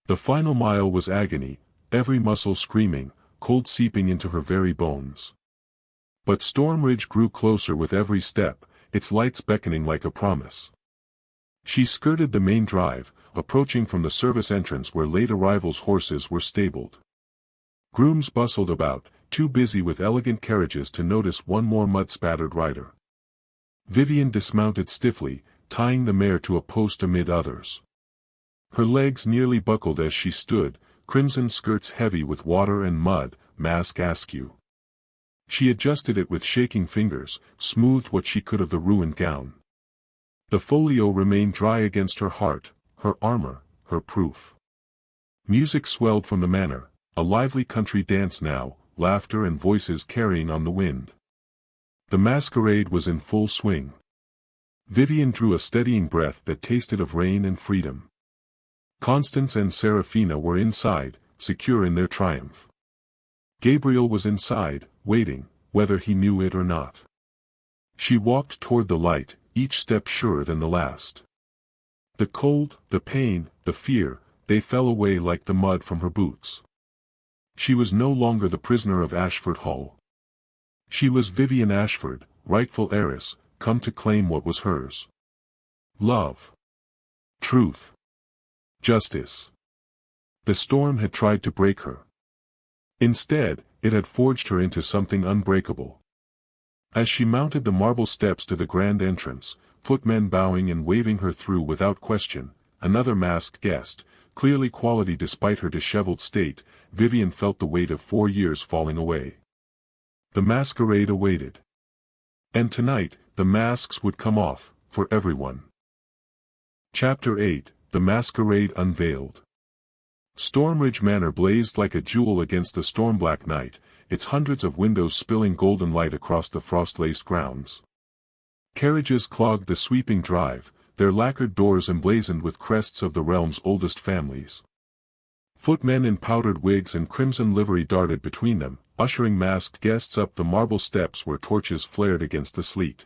The final mile was agony, every muscle screaming, cold seeping into her very bones. But Stormridge grew closer with every step, its lights beckoning like a promise. She skirted the main drive, approaching from the service entrance where late arrivals' horses were stabled. Grooms bustled about, too busy with elegant carriages to notice one more mud-spattered rider. Vivienne dismounted stiffly, tying the mare to a post amid others. Her legs nearly buckled as she stood, crimson skirts heavy with water and mud, mask askew. She adjusted it with shaking fingers, smoothed what she could of the ruined gown. The folio remained dry against her heart, her armor, her proof. Music swelled from the manor, a lively country dance now, laughter and voices carrying on the wind. The masquerade was in full swing. Vivienne drew a steadying breath that tasted of rain and freedom. Constance and Serafina were inside, secure in their triumph. Gabriel was inside, waiting, whether he knew it or not. She walked toward the light, each step surer than the last. The cold, the pain, the fear, they fell away like the mud from her boots. She was no longer the prisoner of Ashford Hall. She was Vivienne Ashford, rightful heiress, come to claim what was hers. Love. Truth. Justice. The storm had tried to break her. Instead, it had forged her into something unbreakable. As she mounted the marble steps to the grand entrance, footmen bowing and waving her through without question, another masked guest, clearly quality despite her disheveled state, Vivienne felt the weight of 4 years falling away. The masquerade awaited. And tonight, the masks would come off, for everyone. Chapter 8, The Masquerade Unveiled. Stormridge Manor blazed like a jewel against the storm-black night, its hundreds of windows spilling golden light across the frost-laced grounds. Carriages clogged the sweeping drive, their lacquered doors emblazoned with crests of the realm's oldest families. Footmen in powdered wigs and crimson livery darted between them, ushering masked guests up the marble steps where torches flared against the sleet.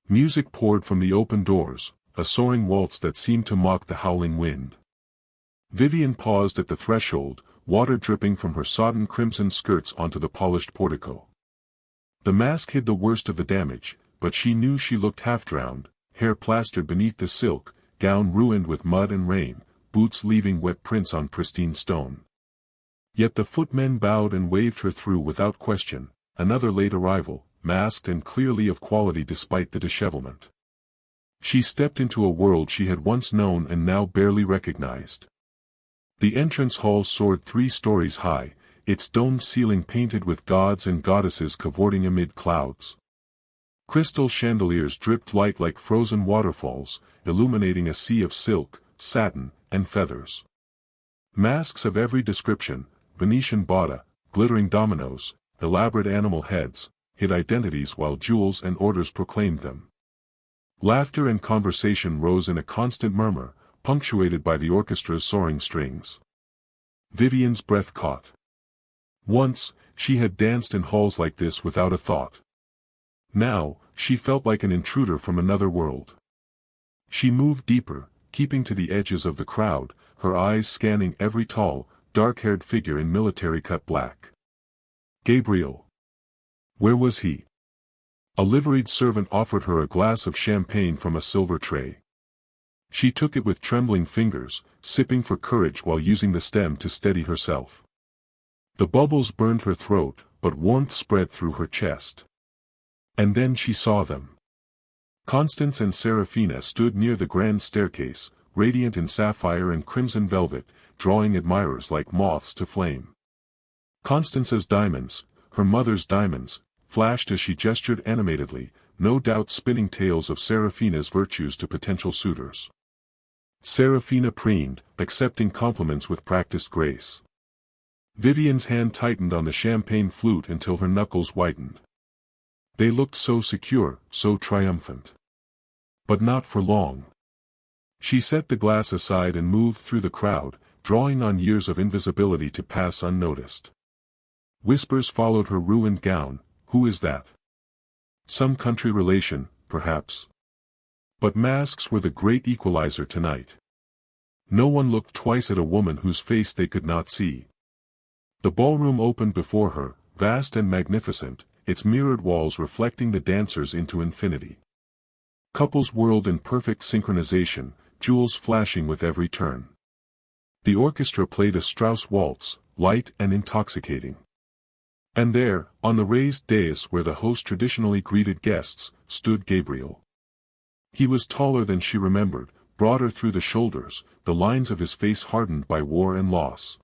Music poured from the open doors, a soaring waltz that seemed to mock the howling wind. Vivienne paused at the threshold, water dripping from her sodden crimson skirts onto the polished portico. The mask hid the worst of the damage, but she knew she looked half-drowned, hair plastered beneath the silk, gown ruined with mud and rain, boots leaving wet prints on pristine stone. Yet the footmen bowed and waved her through without question, another late arrival, masked and clearly of quality despite the dishevelment. She stepped into a world she had once known and now barely recognized. The entrance hall soared 3 stories high, its domed ceiling painted with gods and goddesses cavorting amid clouds. Crystal chandeliers dripped light like frozen waterfalls, illuminating a sea of silk, satin, and feathers. Masks of every description, Venetian botta, glittering dominoes, elaborate animal heads, hid identities while jewels and orders proclaimed them. Laughter and conversation rose in a constant murmur, punctuated by the orchestra's soaring strings. Vivienne's breath caught. Once, she had danced in halls like this without a thought. Now, she felt like an intruder from another world. She moved deeper, keeping to the edges of the crowd, her eyes scanning every tall, dark-haired figure in military-cut black. Gabriel. Where was he? A liveried servant offered her a glass of champagne from a silver tray. She took it with trembling fingers, sipping for courage while using the stem to steady herself. The bubbles burned her throat, but warmth spread through her chest. And then she saw them. Constance and Serafina stood near the grand staircase, radiant in sapphire and crimson velvet, drawing admirers like moths to flame. Constance's diamonds, her mother's diamonds, flashed as she gestured animatedly, no doubt spinning tales of Serafina's virtues to potential suitors. Serafina preened, accepting compliments with practiced grace. Vivienne's hand tightened on the champagne flute until her knuckles whitened. They looked so secure, so triumphant. But not for long. She set the glass aside and moved through the crowd, drawing on years of invisibility to pass unnoticed. Whispers followed her ruined gown. Who is that? Some country relation, perhaps. But masks were the great equalizer tonight. No one looked twice at a woman whose face they could not see. The ballroom opened before her, vast and magnificent, its mirrored walls reflecting the dancers into infinity. Couples whirled in perfect synchronization, jewels flashing with every turn. The orchestra played a Strauss waltz, light and intoxicating. And there, on the raised dais where the host traditionally greeted guests, stood Gabriel. He was taller than she remembered, broader through the shoulders, the lines of his face hardened by war and loss.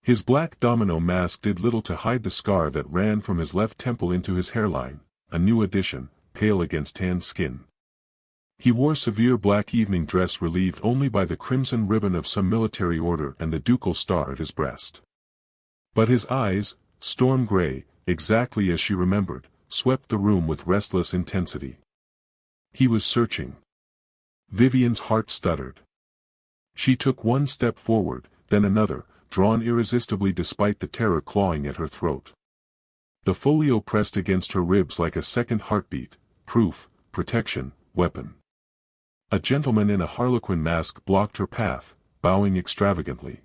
His black domino mask did little to hide the scar that ran from his left temple into his hairline, a new addition, pale against tanned skin. He wore severe black evening dress relieved only by the crimson ribbon of some military order and the ducal star at his breast. But his eyes, storm gray, exactly as she remembered, swept the room with restless intensity. He was searching. Vivienne's heart stuttered. She took one step forward, then another, drawn irresistibly despite the terror clawing at her throat. The folio pressed against her ribs like a second heartbeat, proof, protection, weapon. A gentleman in a harlequin mask blocked her path, bowing extravagantly.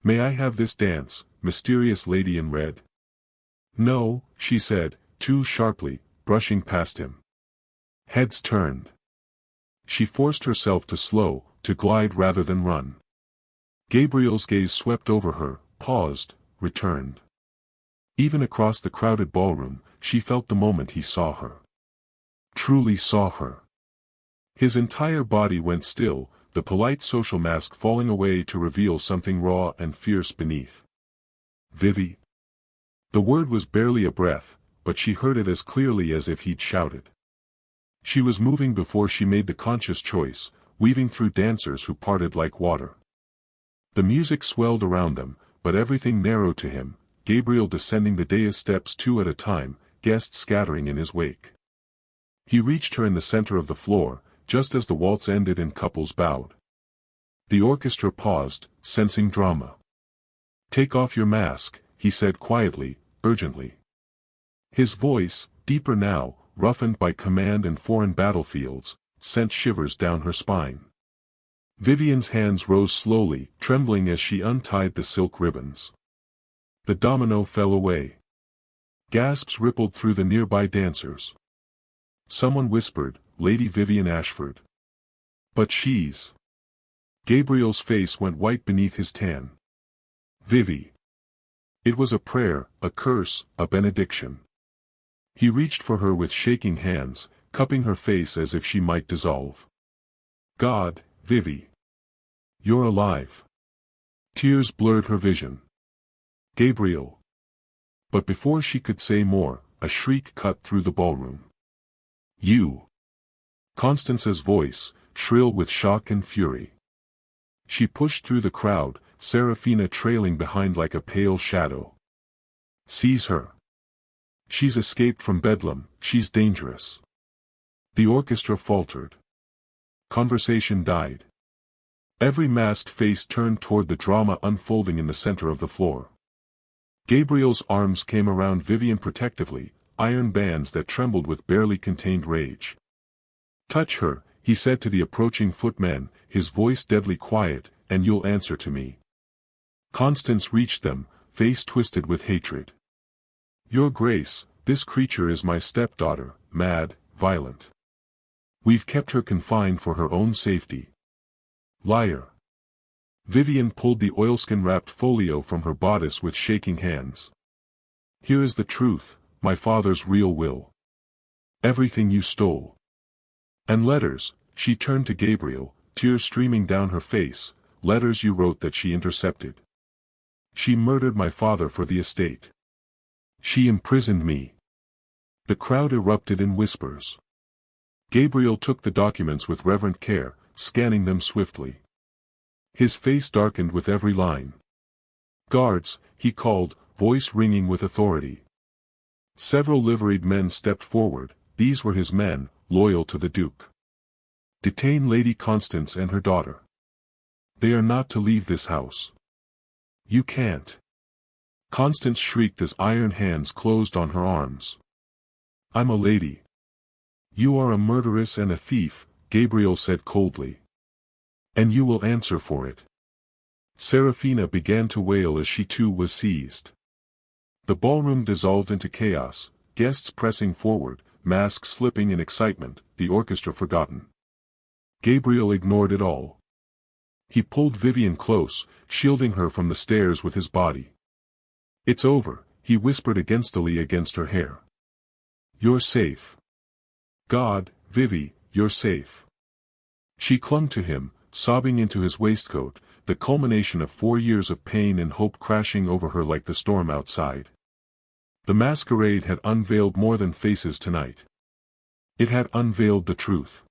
"May I have this dance, mysterious lady in red?" "No," she said, too sharply, brushing past him. Heads turned. She forced herself to slow, to glide rather than run. Gabriel's gaze swept over her, paused, returned. Even across the crowded ballroom, she felt the moment he saw her. Truly saw her. His entire body went still, the polite social mask falling away to reveal something raw and fierce beneath. "Vivi." The word was barely a breath, but she heard it as clearly as if he'd shouted. She was moving before she made the conscious choice, weaving through dancers who parted like water. The music swelled around them, but everything narrowed to him, Gabriel descending the dais steps two at a time, guests scattering in his wake. He reached her in the center of the floor, just as the waltz ended and couples bowed. The orchestra paused, sensing drama. "Take off your mask," he said quietly, urgently. His voice, deeper now, roughened by command and foreign battlefields, sent shivers down her spine. Vivienne's hands rose slowly, trembling as she untied the silk ribbons. The domino fell away. Gasps rippled through the nearby dancers. Someone whispered, "Lady Vivienne Ashford." "But she's—" Gabriel's face went white beneath his tan. "Vivi." It was a prayer, a curse, a benediction. He reached for her with shaking hands, cupping her face as if she might dissolve. "God, Vivi. You're alive." Tears blurred her vision. "Gabriel." But before she could say more, a shriek cut through the ballroom. "You!" Constance's voice, shrill with shock and fury. She pushed through the crowd, Serafina trailing behind like a pale shadow. "Seize her. She's escaped from Bedlam, she's dangerous." The orchestra faltered. Conversation died. Every masked face turned toward the drama unfolding in the center of the floor. Gabriel's arms came around Vivienne protectively, iron bands that trembled with barely contained rage. "Touch her," he said to the approaching footmen, his voice deadly quiet, "and you'll answer to me." Constance reached them, face twisted with hatred. "Your Grace, this creature is my stepdaughter, mad, violent. We've kept her confined for her own safety." "Liar." Vivienne pulled the oilskin-wrapped folio from her bodice with shaking hands. "Here is the truth, my father's real will. Everything you stole. And letters," she turned to Gabriel, tears streaming down her face, "letters you wrote that she intercepted. She murdered my father for the estate. She imprisoned me." The crowd erupted in whispers. Gabriel took the documents with reverent care, scanning them swiftly. His face darkened with every line. "Guards," he called, voice ringing with authority. Several liveried men stepped forward. These were his men, loyal to the Duke. "Detain Lady Constance and her daughter. They are not to leave this house." "You can't." Constance shrieked as iron hands closed on her arms. "I'm a lady." "You are a murderess and a thief," Gabriel said coldly. "And you will answer for it." Serafina began to wail as she too was seized. The ballroom dissolved into chaos, guests pressing forward, masks slipping in excitement, the orchestra forgotten. Gabriel ignored it all. He pulled Vivienne close, shielding her from the stairs with his body. "It's over," he whispered againstily against her hair. "You're safe. God, Vivi, you're safe." She clung to him, sobbing into his waistcoat, the culmination of 4 years of pain and hope crashing over her like the storm outside. The masquerade had unveiled more than faces tonight. It had unveiled the truth.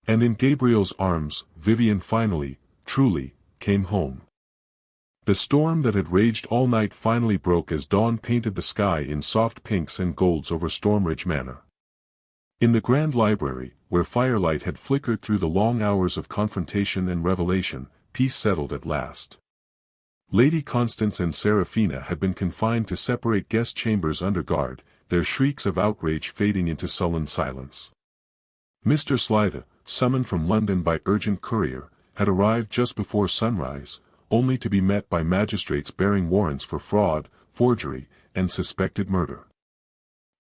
And in Gabriel's arms, Vivienne finally, truly, came home. The storm that had raged all night finally broke as dawn painted the sky in soft pinks and golds over Stormridge Manor. In the grand library, where firelight had flickered through the long hours of confrontation and revelation, peace settled at last. Lady Constance and Serafina had been confined to separate guest chambers under guard, their shrieks of outrage fading into sullen silence. Mr. Slither, summoned from London by urgent courier, had arrived just before sunrise, only to be met by magistrates bearing warrants for fraud, forgery, and suspected murder.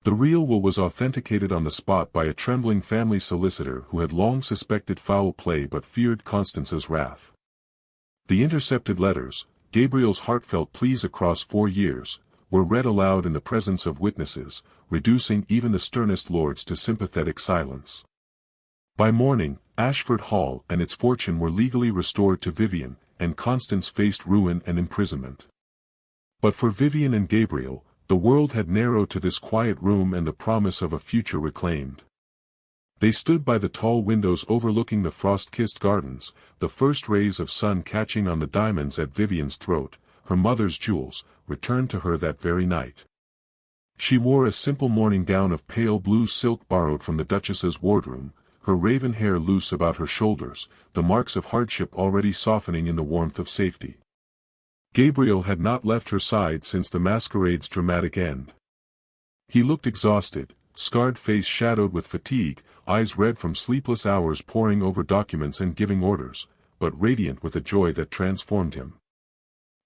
The real will was authenticated on the spot by a trembling family solicitor who had long suspected foul play but feared Constance's wrath. The intercepted letters, Gabriel's heartfelt pleas across 4 years, were read aloud in the presence of witnesses, reducing even the sternest lords to sympathetic silence. By morning, Ashford Hall and its fortune were legally restored to Vivienne, and Constance faced ruin and imprisonment. But for Vivienne and Gabriel, the world had narrowed to this quiet room and the promise of a future reclaimed. They stood by the tall windows overlooking the frost-kissed gardens, the first rays of sun catching on the diamonds at Vivienne's throat, her mother's jewels, returned to her that very night. She wore a simple morning gown of pale blue silk borrowed from the Duchess's wardroom, her raven hair loose about her shoulders, the marks of hardship already softening in the warmth of safety. Gabriel had not left her side since the masquerade's dramatic end. He looked exhausted, scarred face shadowed with fatigue, eyes red from sleepless hours poring over documents and giving orders, but radiant with a joy that transformed him.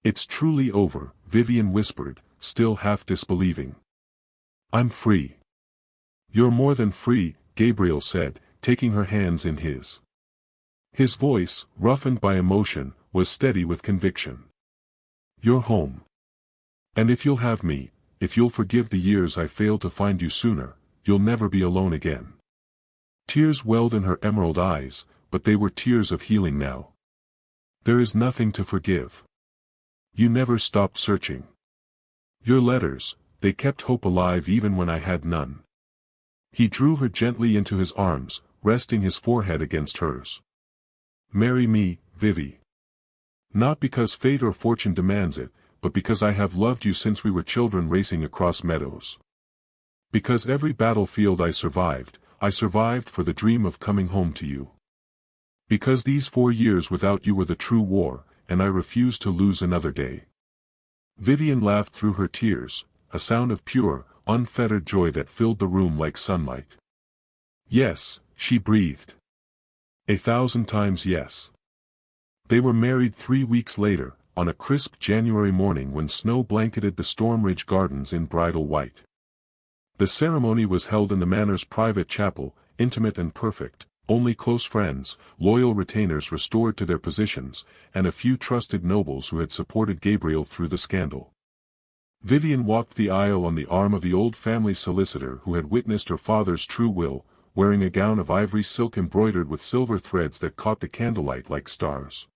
"It's truly over," Vivienne whispered, still half disbelieving. "I'm free." "You're more than free," Gabriel said, taking her hands in his. His voice, roughened by emotion, was steady with conviction. "You're home. And if you'll have me, if you'll forgive the years I failed to find you sooner, you'll never be alone again." Tears welled in her emerald eyes, but they were tears of healing now. "There is nothing to forgive. You never stopped searching. Your letters, they kept hope alive even when I had none." He drew her gently into his arms, resting his forehead against hers. "Marry me, Vivi. Not because fate or fortune demands it, but because I have loved you since we were children racing across meadows. Because every battlefield I survived for the dream of coming home to you. Because these 4 years without you were the true war, and I refuse to lose another day." Vivienne laughed through her tears, a sound of pure, unfettered joy that filled the room like sunlight. "Yes," she breathed. 1,000 times yes. They were married 3 weeks later, on a crisp January morning when snow blanketed the Stormridge gardens in bridal white. The ceremony was held in the manor's private chapel, intimate and perfect, only close friends, loyal retainers restored to their positions, and a few trusted nobles who had supported Gabriel through the scandal. Vivienne walked the aisle on the arm of the old family solicitor who had witnessed her father's true will, wearing a gown of ivory silk embroidered with silver threads that caught the candlelight like stars.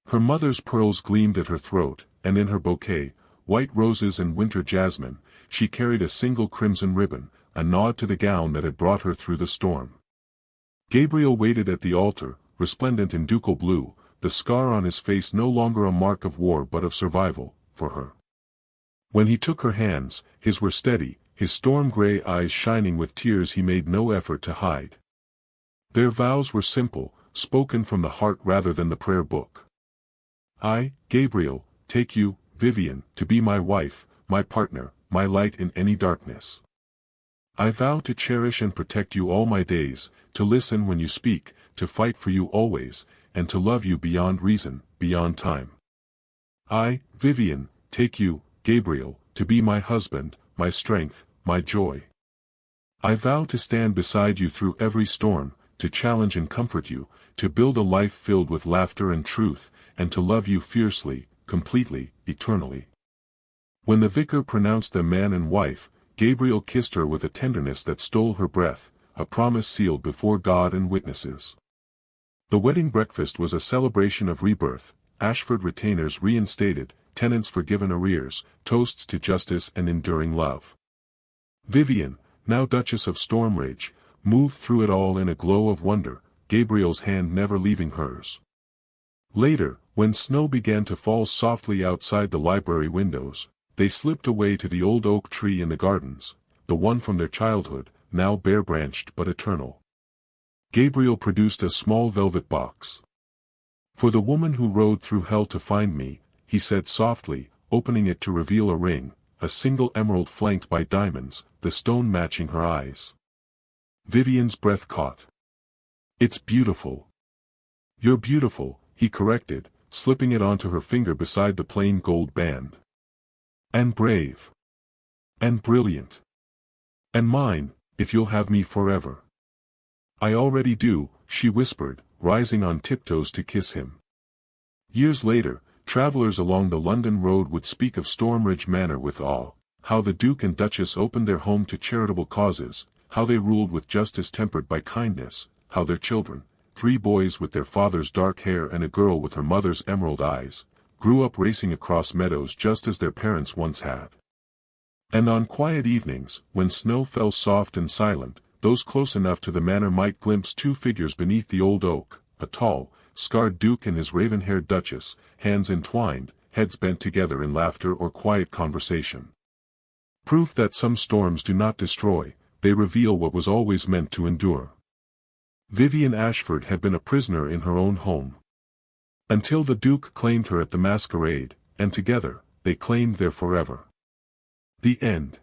Her mother's pearls gleamed at her throat, and in her bouquet, white roses and winter jasmine, she carried a single crimson ribbon, a nod to the gown that had brought her through the storm. Gabriel waited at the altar, resplendent in ducal blue, the scar on his face no longer a mark of war but of survival, for her. When he took her hands, his were steady, his storm-gray eyes shining with tears he made no effort to hide. Their vows were simple, spoken from the heart rather than the prayer book. I, Gabriel, take you, Vivienne, to be my wife, my partner, my light in any darkness. I vow to cherish and protect you all my days, to listen when you speak, to fight for you always, and to love you beyond reason, beyond time. I, Vivienne, take you, Gabriel, to be my husband, my strength, my joy. I vow to stand beside you through every storm, to challenge and comfort you, to build a life filled with laughter and truth, and to love you fiercely, completely, eternally. When the vicar pronounced them man and wife, Gabriel kissed her with a tenderness that stole her breath, a promise sealed before God and witnesses. The wedding breakfast was a celebration of rebirth, Ashford retainers reinstated, tenants forgiven arrears, toasts to justice and enduring love. Vivienne, now Duchess of Stormridge, moved through it all in a glow of wonder, Gabriel's hand never leaving hers. Later, when snow began to fall softly outside the library windows, they slipped away to the old oak tree in the gardens, the one from their childhood, now bare-branched but eternal. Gabriel produced a small velvet box. For the woman who rode through hell to find me, he said softly, opening it to reveal a ring, a single emerald flanked by diamonds, the stone matching her eyes. Vivienne's breath caught. It's beautiful. You're beautiful, he corrected, slipping it onto her finger beside the plain gold band. And brave. And brilliant. And mine, if you'll have me forever. I already do, she whispered, rising on tiptoes to kiss him. Years later, travelers along the London road would speak of Stormridge Manor with awe, how the Duke and Duchess opened their home to charitable causes, how they ruled with justice tempered by kindness, how their children, 3 boys with their father's dark hair and a girl with her mother's emerald eyes, grew up racing across meadows just as their parents once had. And on quiet evenings, when snow fell soft and silent, those close enough to the manor might glimpse 2 figures beneath the old oak, a tall, scarred duke and his raven-haired duchess, hands entwined, heads bent together in laughter or quiet conversation. Proof that some storms do not destroy, they reveal what was always meant to endure. Vivienne Ashford had been a prisoner in her own home. Until the Duke claimed her at the Masquerade, and together, they claimed their forever. The end.